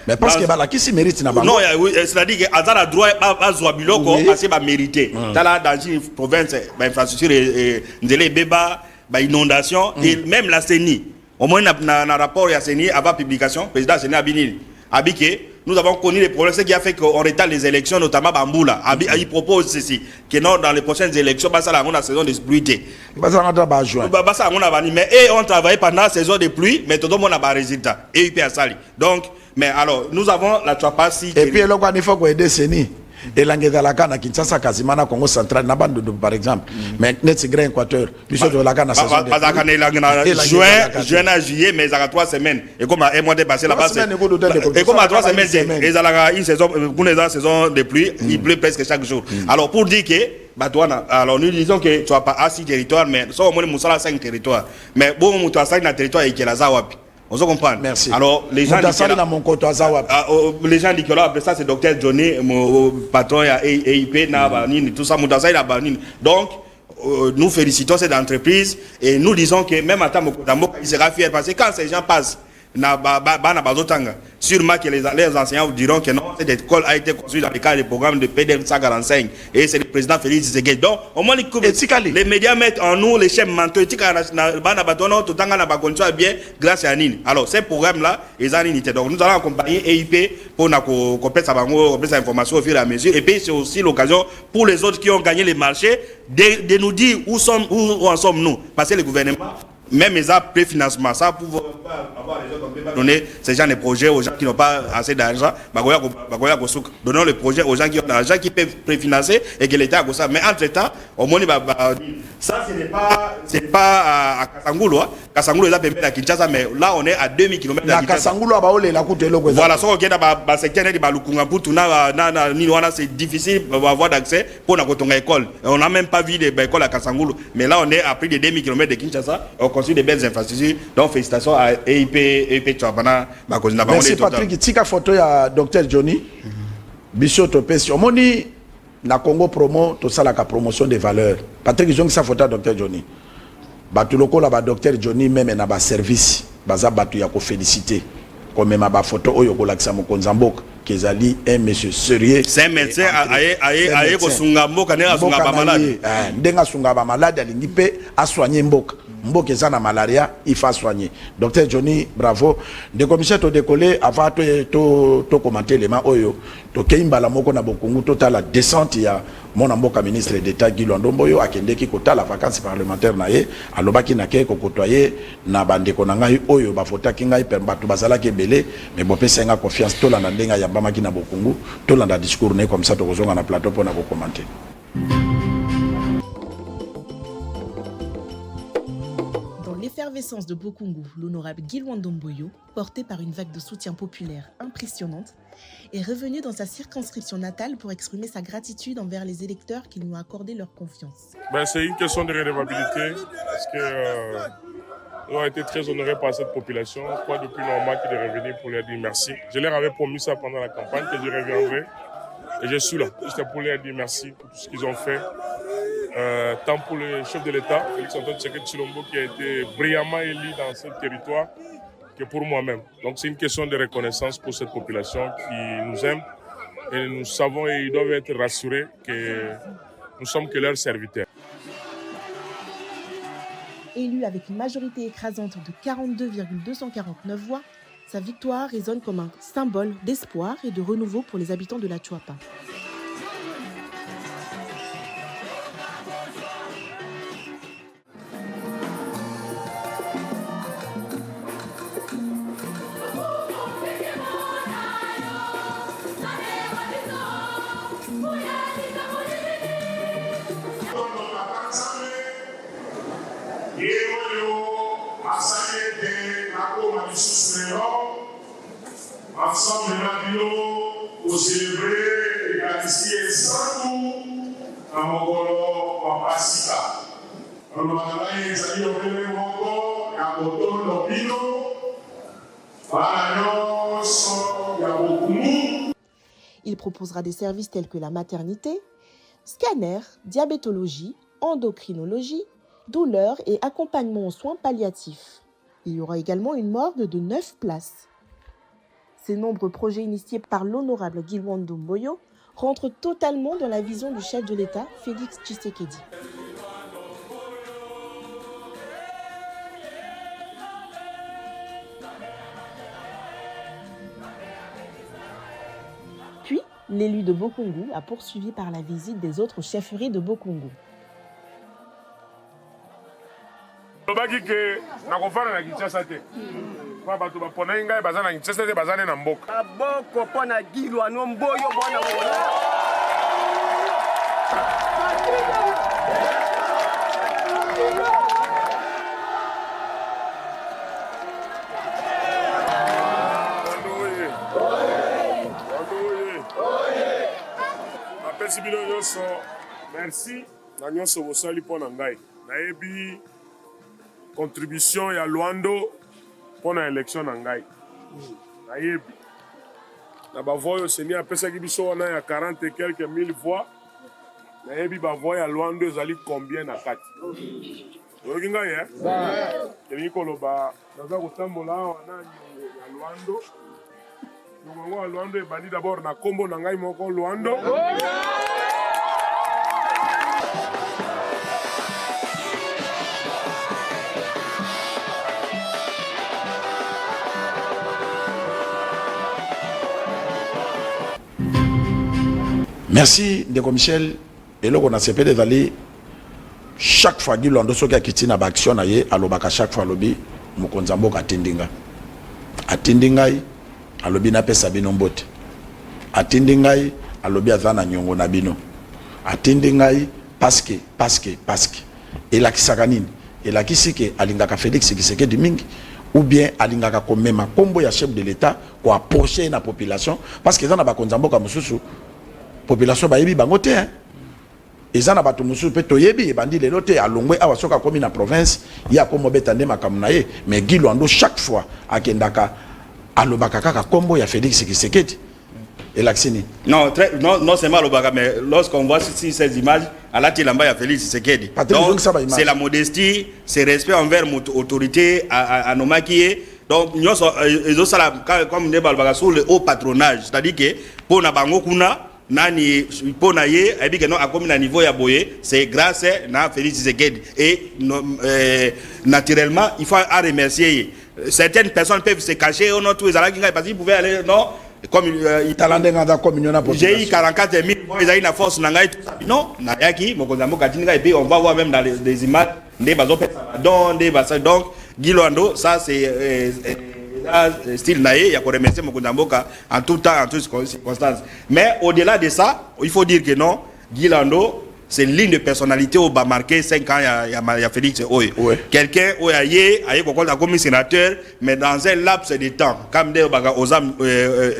Mais parce que qui se mérite na bango. Non, c'est-à-dire que Azara droit à Zouabiloko assez ba mérité. Là dans une province ba infrastructure et ndele beba ba inondation et même la CENI. Au moins na rapport ya CENI avant publication, président CENI Abike, nous avons connu les problèmes, ce qui a fait qu'on retarde les élections, notamment Bamboula. Il propose ceci, que non, dans les prochaines élections, on a la saison de pluie. Mais on travaille pendant la saison de pluie, mais tout le monde a un résultat. Et il peut aller. Donc, mais alors, nous avons la Tchwapa si. Et puis, il faut qu'on ait des CENI. Et l'Angézalaka na Kinshasa Kazimana Congo central na bande par exemple mais net grand Équateur biso de la na saison de juin à juillet mais ça a 3 semaines et comme un mois dépassé là-bas et comme à 3 semaines et ça a une saison pour les saison de pluie il pleut presque chaque jour alors pour dire que alors nous disons que tu as pas assez territoire mais ça au moins Moussala 5 territoires mais bon tu as 5 territoire et qui la zawapi. On se comprend. Merci. Alors, les gens disent que là, après ça, c'est Dr Johnny, mon patron, EIP, tout ça, donc, nous félicitons cette entreprise et nous disons que même à Tamoko, il sera fier parce que quand ces gens passent, na bazotanga. Sûrement que les enseignants vous diront que non, cette école a été construite dans le cadre du programme de PDF 145 et c'est le président Félix Tshisekedi. Donc au moins les médias mettent en nous les chefs mentaux bien grâce à Nini. Alors ces programmes là ils ont unité. Donc nous allons accompagner EIP pour compléter sa information au fur et à mesure. Et puis c'est aussi l'occasion pour les autres qui ont gagné les marchés de nous dire où en sommes-nous. Parce que le gouvernement même les préfinancement, ça pour avoir les autres, on peut pas donner ces gens de projets aux gens qui n'ont pas assez d'argent. Donnons le projet aux gens qui ont de l'argent, qui peuvent préfinancer et que l'État a ça. Mais entre-temps, au moins, ça, ce n'est pas à Kasangulu. Kasangulu, ça permet à Kinshasa, mais là, on est à 2000 km de Kinshasa. Voilà, c'est difficile d'avoir d'accès pour notre école. On n'a même pas vu d'école à Kasangulu. Mais là, on est à plus de 2000 km de Kinshasa. Construire des belles infrastructures. Donc félicitations à EIP Tchouabana. Merci Patrick. Tika photo ya Dr Johnny. Biso topesi. Omoni na Congo promo to sala ka promotion des valeurs. Patrick Jongi sa photo Dr Johnny. Batu loko la ba Dr Johnny même na ba service. Baza batu ya ko féliciter. Comme ma ba photo oyo ko lakisa mokonza mboka. Kezali un monsieur sérieux. C'est un médecin aye ko sunga mboka ne asunga ba malade. Ndenga sunga ba malade alingi pe a soigner mboka. Mboka eza na malaria, il faut soigner. Docteur Johnny, bravo. De commissaire to décoller avant to commenter les mains oyo. To keimbala moko na bokungu total la descente ya mon mboka ministre d'État Guy Londomboyo akendeki kota la vacances parlementaires na ye, alobaki na ke ko kotoyer na bandeko na ngai oyo ba fotaki ngai per batu bazala ke belé, mais bo pesa nga confiance to la ndenga ya bamaki na bokungu, to la discours ne comme ça to kozonga na plateau pour na ko commenter. L'effervescence de Bokungu, l'honorable Guy Ndomboyo, porté par une vague de soutien populaire impressionnante, est revenu dans sa circonscription natale pour exprimer sa gratitude envers les électeurs qui lui ont accordé leur confiance. C'est une question de redevabilité parce que ont été très honorés par cette population. Quoi de plus normal que de revenir pour leur dire merci. Je leur avais promis ça pendant la campagne que je reviendrai et je suis là. C'était pour leur dire merci pour tout ce qu'ils ont fait. Tant pour le chef de l'État, Félix Antoine Tshisekedi Tshilombo, qui a été brillamment élu dans ce territoire, que pour moi-même. Donc c'est une question de reconnaissance pour cette population qui nous aime. Et nous savons et ils doivent être rassurés que nous sommes que leurs serviteurs. Élu avec une majorité écrasante de 42,249 voix, sa victoire résonne comme un symbole d'espoir et de renouveau pour les habitants de la Tchouapa. Ensemble, pour célébrer l'Eucharistie et Saint-Tout à Mongolo, en Pasika. On va aller saluer au Mongo, et à Boton, Lopino, Il proposera des services tels que la maternité, scanner, diabétologie, endocrinologie, douleur et accompagnement aux soins palliatifs. Il y aura également une morgue de 9 places. Ces nombreux projets initiés par l'honorable Guy Ndomboyo rentrent totalement dans la vision du chef de l'État, Félix Tshisekedi. Puis, l'élu de Bokungu a poursuivi par la visite des autres chefferies de Bokungu. Lobaki ke nakofana na Kinshasa te. Kwa bato bapona ngai bazana Kinshasa te bazane na mboka. Aboko pona Guy Ndomboyo bwana wona. Apesi bino nyonso merci na nyonso bosali mpona ngai. Nayebi contribution ya Luando pour l'élection na ngai. Nayebi. Na bavoie oyo seni apesaki biso wana ya 40 et quelques mille voix. Nayebi bavoie ya Luando ezali combien na kati. oyoki ngai elingi koloba naza kotambola awa na niongo ya Luando. Niongo ya Luando ebandi d'abord na kombo na ngai moko Luando. Merci Ndeko Michel. Et là on a CP d'aller chaque fois Guy Luando soki akiti na ba action na ye alobaka chaque fois lobi mokonzi mboka atindinga. Atindingai alobi na pesa bino mbote. Atindingai alobi azana nyongo na bino. Atindingai parce que et la kisaka nini? Et la kisike alingaka Félix Tshisekedi mingi ou bien alingaka komema kombo ya chef de l'état ko approcher na population parce que za na ba konzamboka mususu population ba yebi bango te hein. Eza na bato mususu pe toyebi ebandi lelo te alongwe awa soka komi na province ya komo betande makamu na ye mais Guy Luando chaque fois akendaka alobaka kaka kombo ya Félix Tshisekedi. Et l'accini. Non, non seulement le baga, mais lorsqu'on voit ces images, à la Tilamba, il y a Félix Tshisekedi. Donc, c'est la modestie, c'est respect envers l'autorité à nos maquillés. Donc, nous sommes, comme nous sommes sur le haut patronage, c'est-à-dire que pour na bango kuna, nani pour na ye, et bien que non, à comme na niveau ya boye, c'est grâce à Félix Tshisekedi. Et naturellement, il faut remercier. Certaines personnes peuvent se cacher, on a tous les alliés parce qu'ils pouvaient aller, non. Comme j'ai eu 44 000, ils ont une force, non, et puis on va voir même dans les images des bazos, donc Guy Luando, ça c'est style naïe, il y a qu'on remercier Mokondamboka en tout temps, en toutes circonstances. Mais au-delà de ça, il faut dire que non, Guy Luando, c'est l'une des personnalités où va marquer 5 ans, il y a Félix Oye. Ouais. Quelqu'un où il y a comme sénateur, mais dans un laps de temps, comme des osam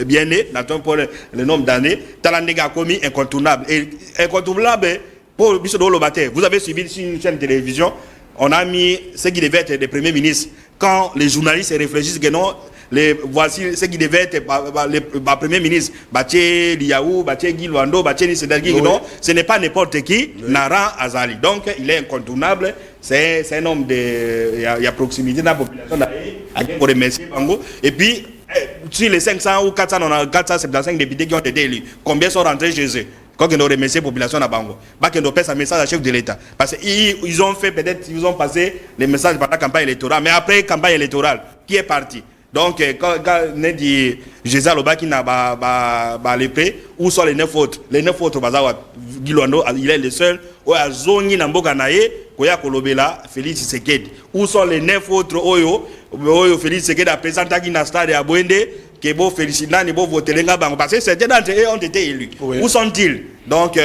bien né, pour le nombre d'années, Talandega a commis incontournable. Et incontournable, pour vous avez suivi sur une chaîne de télévision, on a mis ce qui devait être le premier ministre. Quand les journalistes réfléchissent que non, voici ce qui devait être le premier ministre, Baché Liaou, Baché Guy Luando, Baché Nisedagi, non, ce n'est pas n'importe qui, Nara Azali. Donc il est incontournable, c'est un homme il y a proximité dans la population pour remercier Bango. Et puis, sur les 500 ou 400, on a 475 députés qui ont été élus. Combien sont rentrés chez eux? Quand on remercie la population à Bango, pas qu'on passe un message à chef de l'État. Parce qu'ils ont fait peut-être, ils ont passé les messages pendant la campagne électorale, mais après la campagne électorale, qui est parti? Donc, quand on dit Jésus Loba qui n'a pas les prêts, où sont les 9 autres? Les 9 autres, Guy Luando, il est le seul, où a Zoni Namboka Naye, Koya Kolobela, Félix Tshisekedi. Où sont les 9 autres, Oyo, Félix Tshisekedi a présenté qui n'a stade à Bouende, que bon Félicina ni bon voter les gars parce que certains d'entre eux ont été élus. Oui. Où sont-ils? Donc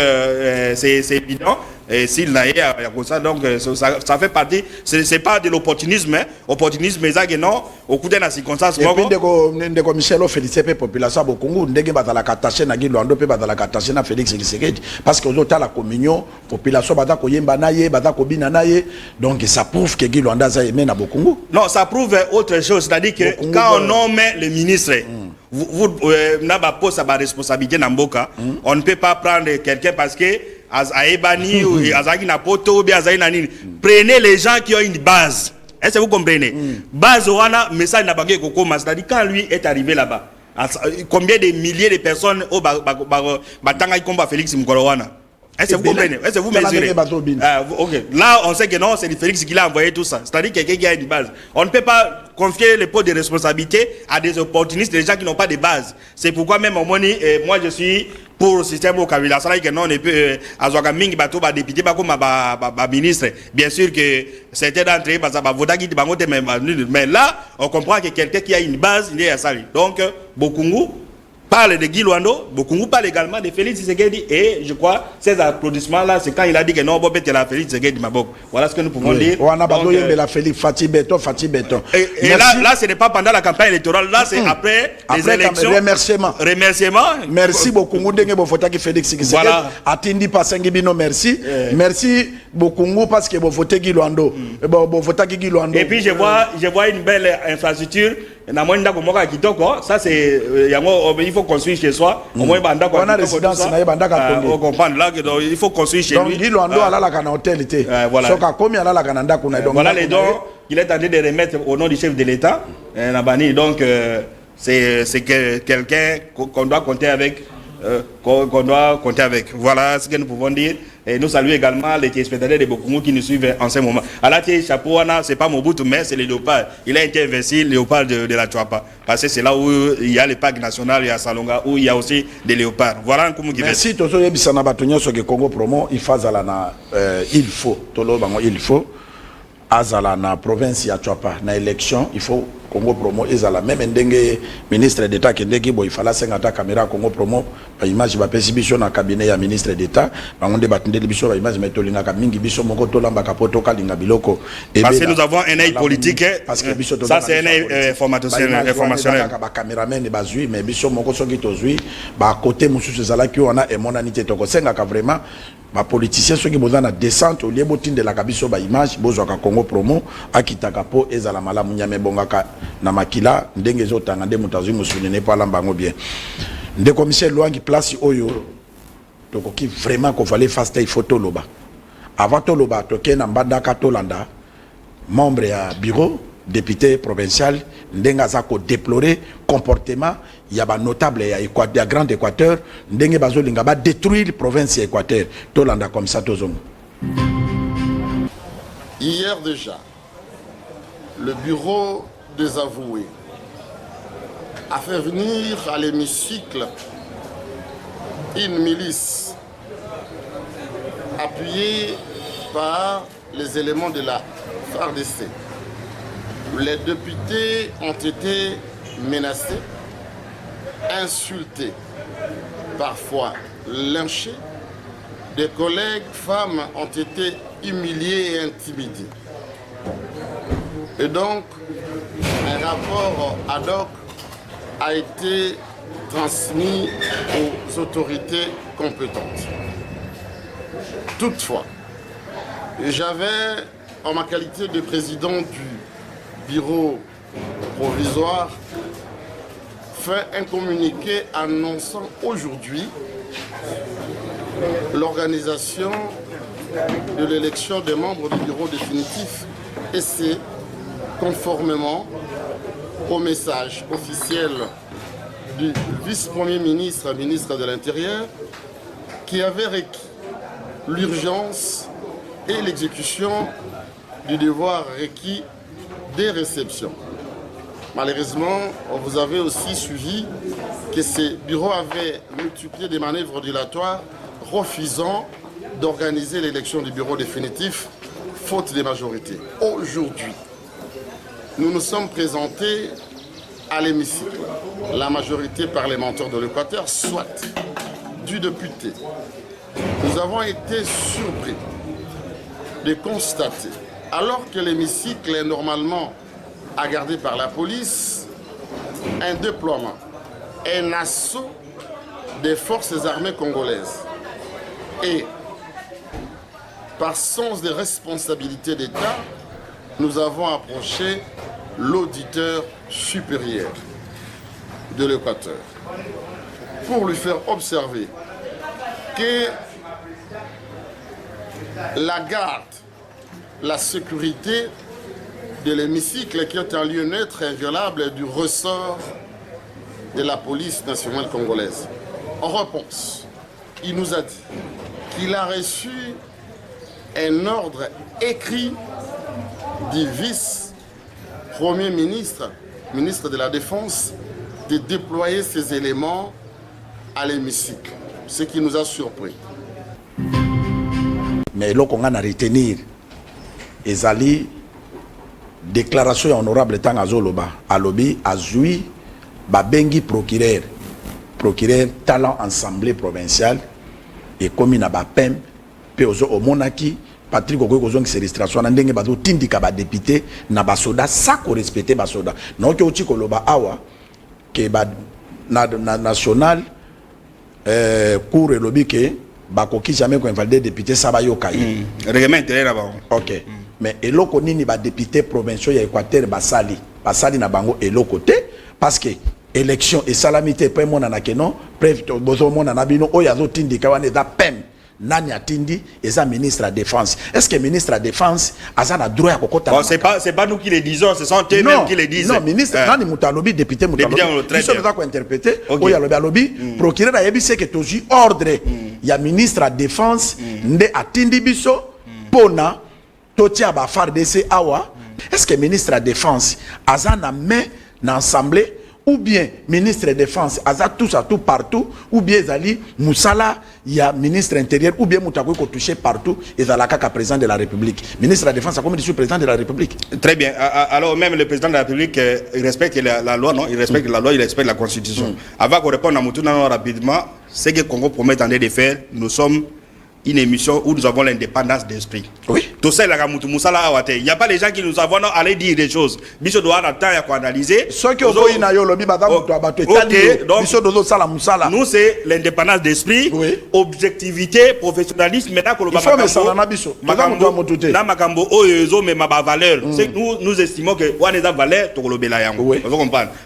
c'est évident. Et s'il n'a pas comme ça, donc ça fait partie. C'est pas de l'opportunisme, hein. Opportunisme, mais ça non. Au coup de la circonstance. Et puis de Michel félicite la population au Congo. Ndenge batala kataché na Guy Luando pe batala kataché na Félix Tshisekedi parce que l'autre la communion population bata ko yemba naye bata ko bina naye donc ça prouve que Guy Luando a aimé na Congo. Non, ça prouve autre chose, c'est-à-dire que quand on nomme le ministre, vous n'avez pas sa responsabilité dans Mboka. On ne peut pas prendre quelqu'un parce que Aebani ou Azaki Napoto ou bien Azaki Nanini. Prenez les gens qui ont une base. Est-ce que vous comprenez? Base Oana, message n'a pas que Kokoma. C'est-à-dire quand lui est arrivé là-bas, combien de milliers de personnes au Batanga combat Félix Mkolowana? Est-ce que vous comprenez? Est-ce que vous mesurez? Okay. Là, on sait que non, c'est Félix qui l'a envoyé tout ça. C'est-à-dire quelqu'un qui a une base. On ne peut pas confier les postes de responsabilité à des opportunistes, des gens qui n'ont pas de base. C'est pourquoi même au Moni, moi je suis pour le système au Kabila. Ça veut dire que non, on peut Azwagamingi bateau ba député ba comme ba ministre. Bien sûr que certains d'entre eux parce que voter qui bangote mais là, on comprend que quelqu'un qui a une base, il est à ça. Donc Bokungu parle de Guy Luando, beaucoup parle également de Félix Tshisekedi et je crois ces applaudissements-là, c'est quand il a dit que non, bon, c'est la Félix Tshisekedi Mabok. Voilà ce que nous pouvons dire. On a pas la Félix Fatih Beton. Et là, ce n'est pas pendant la campagne électorale, là, c'est après les élections. Remerciement. Merci beaucoup. Ndenge bofota ki Félix Tshisekedi. Atindi pasengi bino merci. Merci beaucoup parce que bofota Guy Luando. Bofota Guy Luando. Et puis je vois une belle infrastructure. Ça c'est il faut construire chez soi au moins bandako on a résidence na bandaka on comprend là que donc il faut construire chez donc lui. il doit aller à la hôtel était voilà. so ka komi ala la kananda kuna donc voilà les dons qu'il est en train de remettre au nom du chef de l'État Nabani, donc c'est quelqu'un qu'on doit compter avec voilà ce que nous pouvons dire. Et nous saluons également les téléspectateurs de Bokungu qui nous suivent en ce moment. Alors, chapeau, c'est pas Mobutu, mais c'est le léopard. Il a été investi, le léopard de la Chouapa. Parce que c'est là où il y a le parc national, il y a Salonga, où il y a aussi des léopards. Voilà un coup qui merci, Tozo Yebisana Batonio, ce que Congo Promo, il faut, Tolo Bango, il faut, Azala na province ya Chouapa, na élection, il faut Congo Promo, Ezala, même ndenge ministre d'État, qui ndenge, il fallait 50 caméras Congo Promo, par image, va pésibition na cabinet ya ministre d'État, on débat de biso, par image, mais tolinga kamingi biso, moko tolamba kapoto kalinga biloko. Parce que nous avons un œil politique, ça c'est un œil informationnel. Ba caméraman et bazui, mais biso moko soki tozui, ba côté mususu ezala ki on a et mon anité toko senga ka vraiment ba politicien ceux qui besoin na descente au lieu de la kabiso ba image bozo ka Congo Promo akitaka po ezala malamu nyame bongaka na makila ndenge zotanga nde mutazu musunene pa lambango bien nde commissaire Loangi place oyo toko ki vraiment ko fallait fast tay photo loba avant to loba to ke na mbanda ka tolanda membre ya bureau député provincial ndenga za ko déplorer comportement ya ba notable ya Équateur ya Grand Équateur ndenge bazolinga ba détruire province ya Équateur tolanda comme ça tozongo. Hier déjà, le bureau des avoués a fait venir à l'hémicycle une milice appuyée par les éléments de la FARDC. Les députés ont été menacés, insultés, parfois lynchés. Des collègues femmes ont été humiliés et intimidés. Et donc, un rapport ad hoc a été transmis aux autorités compétentes. Toutefois, j'avais, en ma qualité de président du bureau provisoire, fait un communiqué annonçant aujourd'hui l'organisation de l'élection des membres du bureau définitif, et c'est conformément au message officiel du vice-premier ministre, ministre de l'Intérieur, qui avait requis l'urgence et l'exécution du devoir requis des réceptions. Malheureusement, vous avez aussi suivi que ces bureaux avaient multiplié des manœuvres dilatoires, refusant d'organiser l'élection du bureau définitif, faute de majorité. Aujourd'hui, nous nous sommes présentés à l'hémicycle, la majorité parlementaire de l'Équateur, soit du député. Nous avons été surpris de constater, alors que l'hémicycle est normalement à garder par la police, un déploiement, un assaut des forces armées congolaises. Et par sens de responsabilité d'État, nous avons approché l'auditeur supérieur de l'Équateur pour lui faire observer que la garde, la sécurité de l'hémicycle, qui est un lieu neutre et inviolable, est du ressort de la police nationale congolaise. En réponse, il nous a dit qu'il a reçu un ordre écrit du vice-premier ministre, ministre de la Défense, de déployer ces éléments à l'hémicycle, ce qui nous a surpris. Mais là, on a à retenir, ezali déclaration honorable tant à Zoloba, à lobby, à Zui, Babengi procureur talent assemblée provinciale et commune à Bapem, Peozo au Monaki, Patrick Ogokozong se restauration ndenge bazo tindika ba député na basoda ça ko respecter basoda non que uti koloba awa que ba national cour et lobby que bakoki jamais ko invalider député ça ba yokai règlement intérieur là-bas. OK. Mais eloko nini ba député provinciaux ya Équateur basali na bango eloko te parce que élection et salamité pe mona na keno preuve bozo mona na bino oyazo tindi kawane da pem nani atindi eza ministre de la défense. Est-ce que ministre de la défense a na droit à kokota? Bon, c'est pas nous qui les disons, ce sont eux-mêmes qui les disent. Non, ministre nani mutalobi député mutalobi. Ils sont là pour interpréter. Oya lobby procureur a yebi c'est que toji ordre il y a ministre de la défense nde atindi biso pona totia ba FARDC awa. Est-ce que ministre de la défense a na main dans l'assemblée ou bien ministre de défense aza tous à tout partout ou bien Zali Moussala il y a ministre intérieur ou bien Moutakoui ko touché partout et Zalaka président de la République. Ministre de la défense a comme dit président de la République. Très bien. Alors même le président de la République il respecte la loi, non? Il respecte la loi, il respecte la constitution. Avant qu'on réponde à Moutouna rapidement, ce que Congo promet de faire, nous sommes une émission où nous avons l'indépendance d'esprit. Oui. Tout ça, il n'y a pas les gens qui nous avons aller dire des choses. Biso doit attendre à analyser. Ceux qui ont dit nous, c'est l'indépendance d'esprit, oui. Objectivité, professionnalisme. Maintenant, il faut me savoir nous estimons que on est valeur,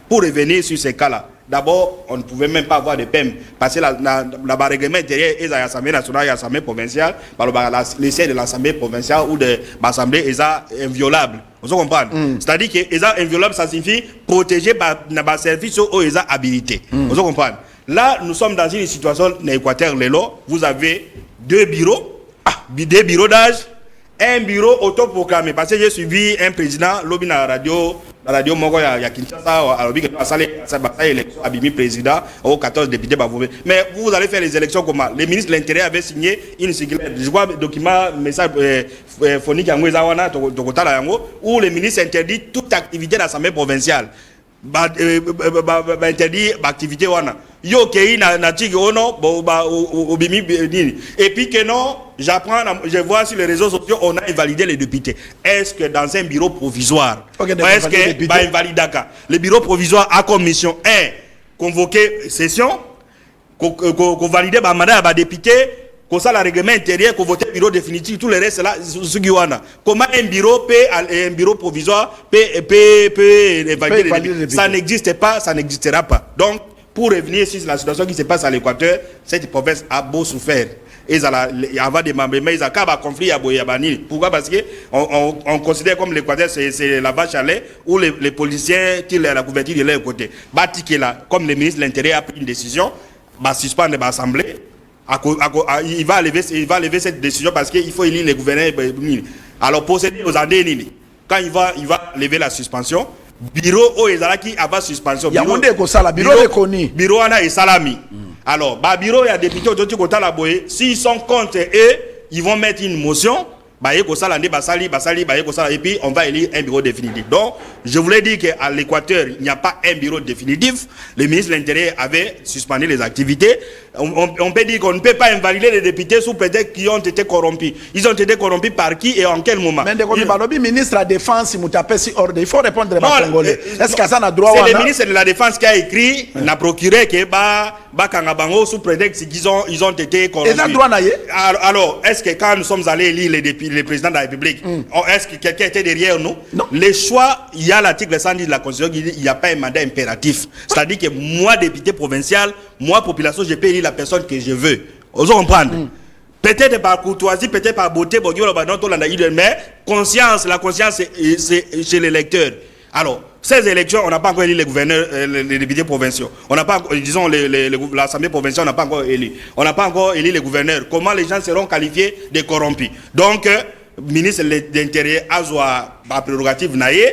pour revenir sur ces cas-là. D'abord, on ne pouvait même pas avoir de PEM parce que la règlement intérieur est à l'Assemblée nationale et à l'Assemblée provinciale, l'essai de l'Assemblée provinciale ou de l'Assemblée est inviolable. Vous comprenez? C'est-à-dire que les inviolable, ça signifie protéger par le service ou les habilités. Vous comprenez? Là, nous sommes dans une situation dans l'Équateur, vous avez deux bureaux d'âge, un bureau autoproclamé. Parce que j'ai suivi un président, lobby dans la radio Mongo ya Kinshasa, a salé élection, Abimi président, au 14 députés. Mais vous allez faire les élections comment? Les ministres de l'Intérieur avaient signé une circulaire, je vois document, message phonique où les ministres interdisent toute activité de l'Assemblée provinciale. Interdit l'activité yo kei na tigi ono et puis que non je vois sur les réseaux sociaux on a invalidé les députés. Est-ce que dans un bureau provisoire est-ce que invalidaka le bureau provisoire a comme mission convoquer session qu'on valider mandat à député qu'on ça la règlement intérieur qu'on vote bureau définitif tout le reste là comment un bureau provisoire peut valider ça n'existe pas, ça n'existera pas. Donc pour revenir sur la situation qui se passe à l'Équateur, cette province a beau souffert et avant des membres mais ils ont un conflit à Boyabani. Pourquoi? Parce que on considère comme l'Équateur c'est la vache à lait où les policiers tirent la couverture de leur côté. Là, comme le ministre de l'Intérieur a pris une décision, suspendre l'Assemblée. Il va lever cette décision parce qu'il faut élire les gouverneurs. Alors procéder aux andés, quand il va lever la suspension, bureau au ezalaki avant suspension. Bureau ana et salami. Alors bureau il y a des députés autour de la boye. S'ils sont contre eux, ils vont mettre une motion. Et puis on va élire un bureau définitif. Donc je voulais dire qu'à l'Équateur il n'y a pas un bureau définitif. Le ministre de l'Intérieur avait suspendu les activités. On peut dire qu'on ne peut pas invalider les députés sous prétexte qu'ils ont été corrompus. Ils ont été corrompus par qui et en quel moment? Le ministre de la Défense il faut répondre à Congolais. Est-ce que ça a droit? C'est le ministre de la Défense qui a écrit, n'a procuré que sous prétexte qu'ils ont été corrompus. Alors, est-ce que quand nous sommes allés élire les présidents de la République, est-ce que quelqu'un était derrière nous? Non. Les choix, il y a l'article 110 de la Constitution qui dit qu'il n'y a pas un mandat impératif. C'est-à-dire que moi, député provincial, moi, population, je peux élire la personne que je veux. Vous comprenez? Peut-être par courtoisie, peut-être par beauté, mais la conscience, c'est chez l'électeur. Alors, ces élections, on n'a pas encore élu les gouverneurs, les députés provinciaux. On n'a pas, disons, l'Assemblée provinciale, on n'a pas encore élu. On n'a pas encore élu les gouverneurs. Comment les gens seront qualifiés de corrompus? Donc, ministre de l'Intérieur a la prérogative naïe,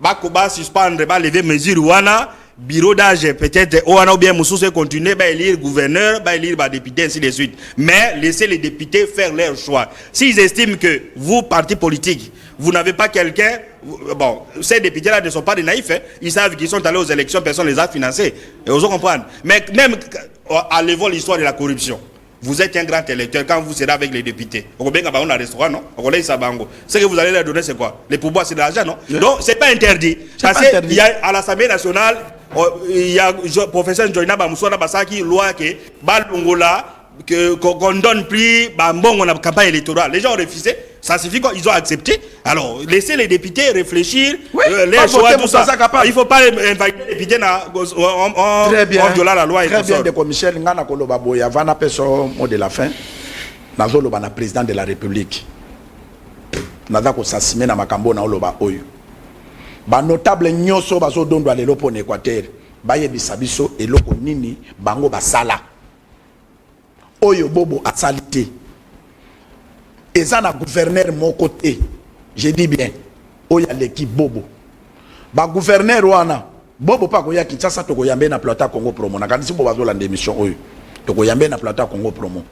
va suspendre, va lever mesure ouana. Bureau d'âge peut-être ou bien Moussou continuer à élire gouverneur, à élire député, ainsi de suite. Mais laissez les députés faire leur choix. S'ils estiment que vous, parti politique, vous n'avez pas quelqu'un, bon, ces députés-là ne sont pas des naïfs, hein. Ils savent qu'ils sont allés aux élections, personne ne les a financés. Et vous comprenez. Mais même à l'évolution de l'histoire de la corruption, vous êtes un grand électeur quand vous serez avec les députés. On a un restaurant, non? Ce que vous allez leur donner, c'est quoi? Les pouvoirs, c'est de l'argent, non? Donc, c'est pas interdit. Parce qu'il y a à l'Assemblée nationale, il y a professeur Joina Bamoussona Basaki, loi que Balongola, qu'on donne plus, on a campagne électorale. Les gens ont refusé. Ça suffit qu'ils ont accepté. Alors, laissez les députés réfléchir. Oui, les choix, tout ça. capable. Il ne faut pas inviter les députés en violant la loi. Très bien, de Michel Ngana Koloba Boya, Vana Peso, mot de la fin. Nazolo bana président de la République. Nazako Sassime na Makambo na Oloba Oyo. Ba notable nyoso bazo dondo alelo pon Équateur. Baye bisabiso eloko nini bango basala. Oyo bobo asalite. Ezana gouverneur mon côté. Je dis bien. Oya l'équipe bobo. Ba gouverneur wana bobo pa koya Kinshasa to koyambe na Plata Congo promo. Na kanisi bobo bazo la démission oyo. To koyambe na Plata Congo promo.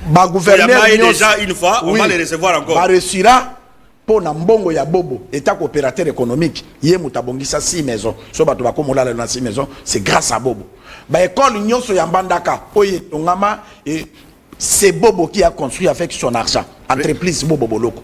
Ba gouverneur déjà une fois, on va les recevoir encore. Ba réussira pour na mbongo ya bobo état coopérateur économique yé mutabongisa 6 maisons so bato bakomola na 6 maisons c'est grâce à bobo. Ba école nyonso ya Mbandaka oye tongama et c'est bobo qui a construit avec son argent entreprise bobo boloko.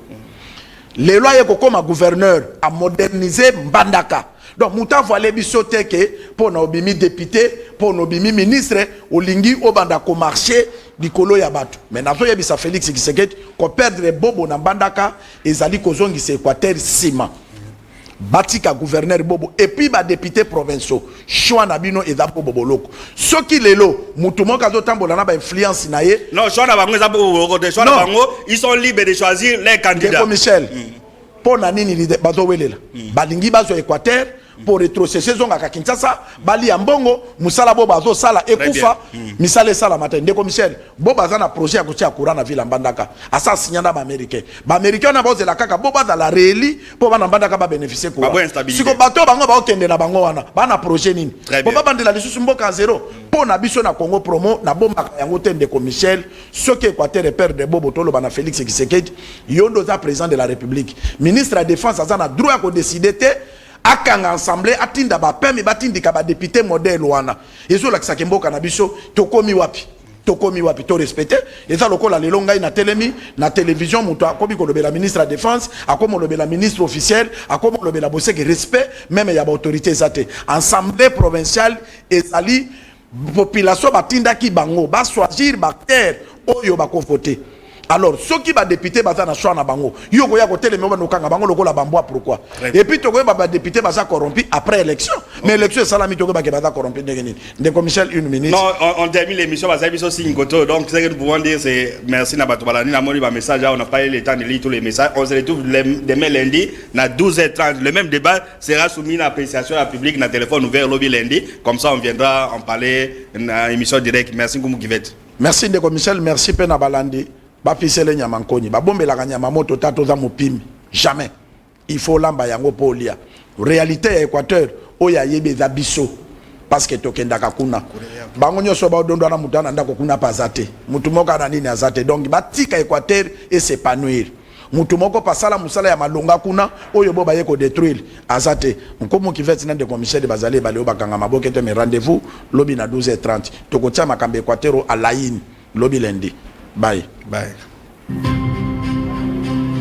Les lois yeko comme gouverneur a modernisé Mbandaka. Donc mouta voile bisote que pour na obimi député pour na obimi ministre olingi obanda ko marché dikolo ya bato. Mais nazo yebisa Félix Tshisekedi ko perdre bobo na Mbandaka ezali kozongi se Équateur sima. Batika gouverneur bobo et puis ba député provinciaux choix na bino eza bobo boloko. Soki lelo mutu moka zo tambola na ba influence na ye. Non, choix na bango eza bobo boloko de choix na bango, ils sont libres de choisir les candidats. Pour Michel. Pour nani ni bazo welela. Balingi bazo Équateur pour rétrocesser zonga ka Kinshasa bali ya mbongo musala bo bazo sala ekufa misale sala matin ndeko Michel bo baza na projet ya kotia courant na ville Mbandaka asa signana ba américain na boze la kaka bo baza la réeli po bana Mbandaka ba bénéficier ko siko bato bango ba okende na bango wana bana projet nini bo ba bandela lisusu mboka zéro po na biso na Congo promo na bomba yango te ndeko Michel soki Équateur père de bobo tolo bana Félix Tshisekedi yondo za président de la République ministre de la défense aza na droit ko décider te akanga ensemble atinda ba pemi batindika ba député modèle wana ezo lakisa kemboka na biso tokomi wapi to respecter eza lokola lelo ngai na telemi na télévision muto akobi ko lobela ministre de la défense akomo lobela ministre officiel akomo lobela boseke respect même ya ba autorité zate assemblée provinciale ezali population batinda ki bango ba choisir ba terre oyo ba ko voter. Alors, ceux qui va député baza na choix na bango, yo ko ya ko telemi ba nokanga bango lokola bamboa pourquoi? Et puis to ko ba député baza corrompu après élection. Mais élection salami to ko ba ke baza corrompu ndenge de Michel une minute. Non, on termine l'émission baza biso singoto. Donc ce que nous pouvons dire c'est merci na bato balani na moni ba message, on n'a pas eu le temps de lire tous les messages. On se retrouve demain lundi na 12h30. Le même débat sera soumis à appréciation à public na téléphone ouvert lobby lundi. Comme ça on viendra en parler na émission directe. Merci Ngoumou Kivet. Merci ndeko Michel, merci Pena Balandi. Bapisele nyama nkoni babombela nyama moto tato za mopimi jamais il faut lamba yango polia réalité ya Équateur oya yebe za biso parce que tokenda kakuna bango nyoso ba dondo na mutana ndako kuna pazate mutu moko na nini azate donc batika Équateur et s'épanouir mutu moko pasala musala ya malonga kuna oyo bo baye ko détruire azate nkomo Kivet na de Michel bazale bale obakanga maboke te me rendez-vous lobi na 12h30 tokotia makambe Équateur à Laïne lobi lundi. Bye. Bye.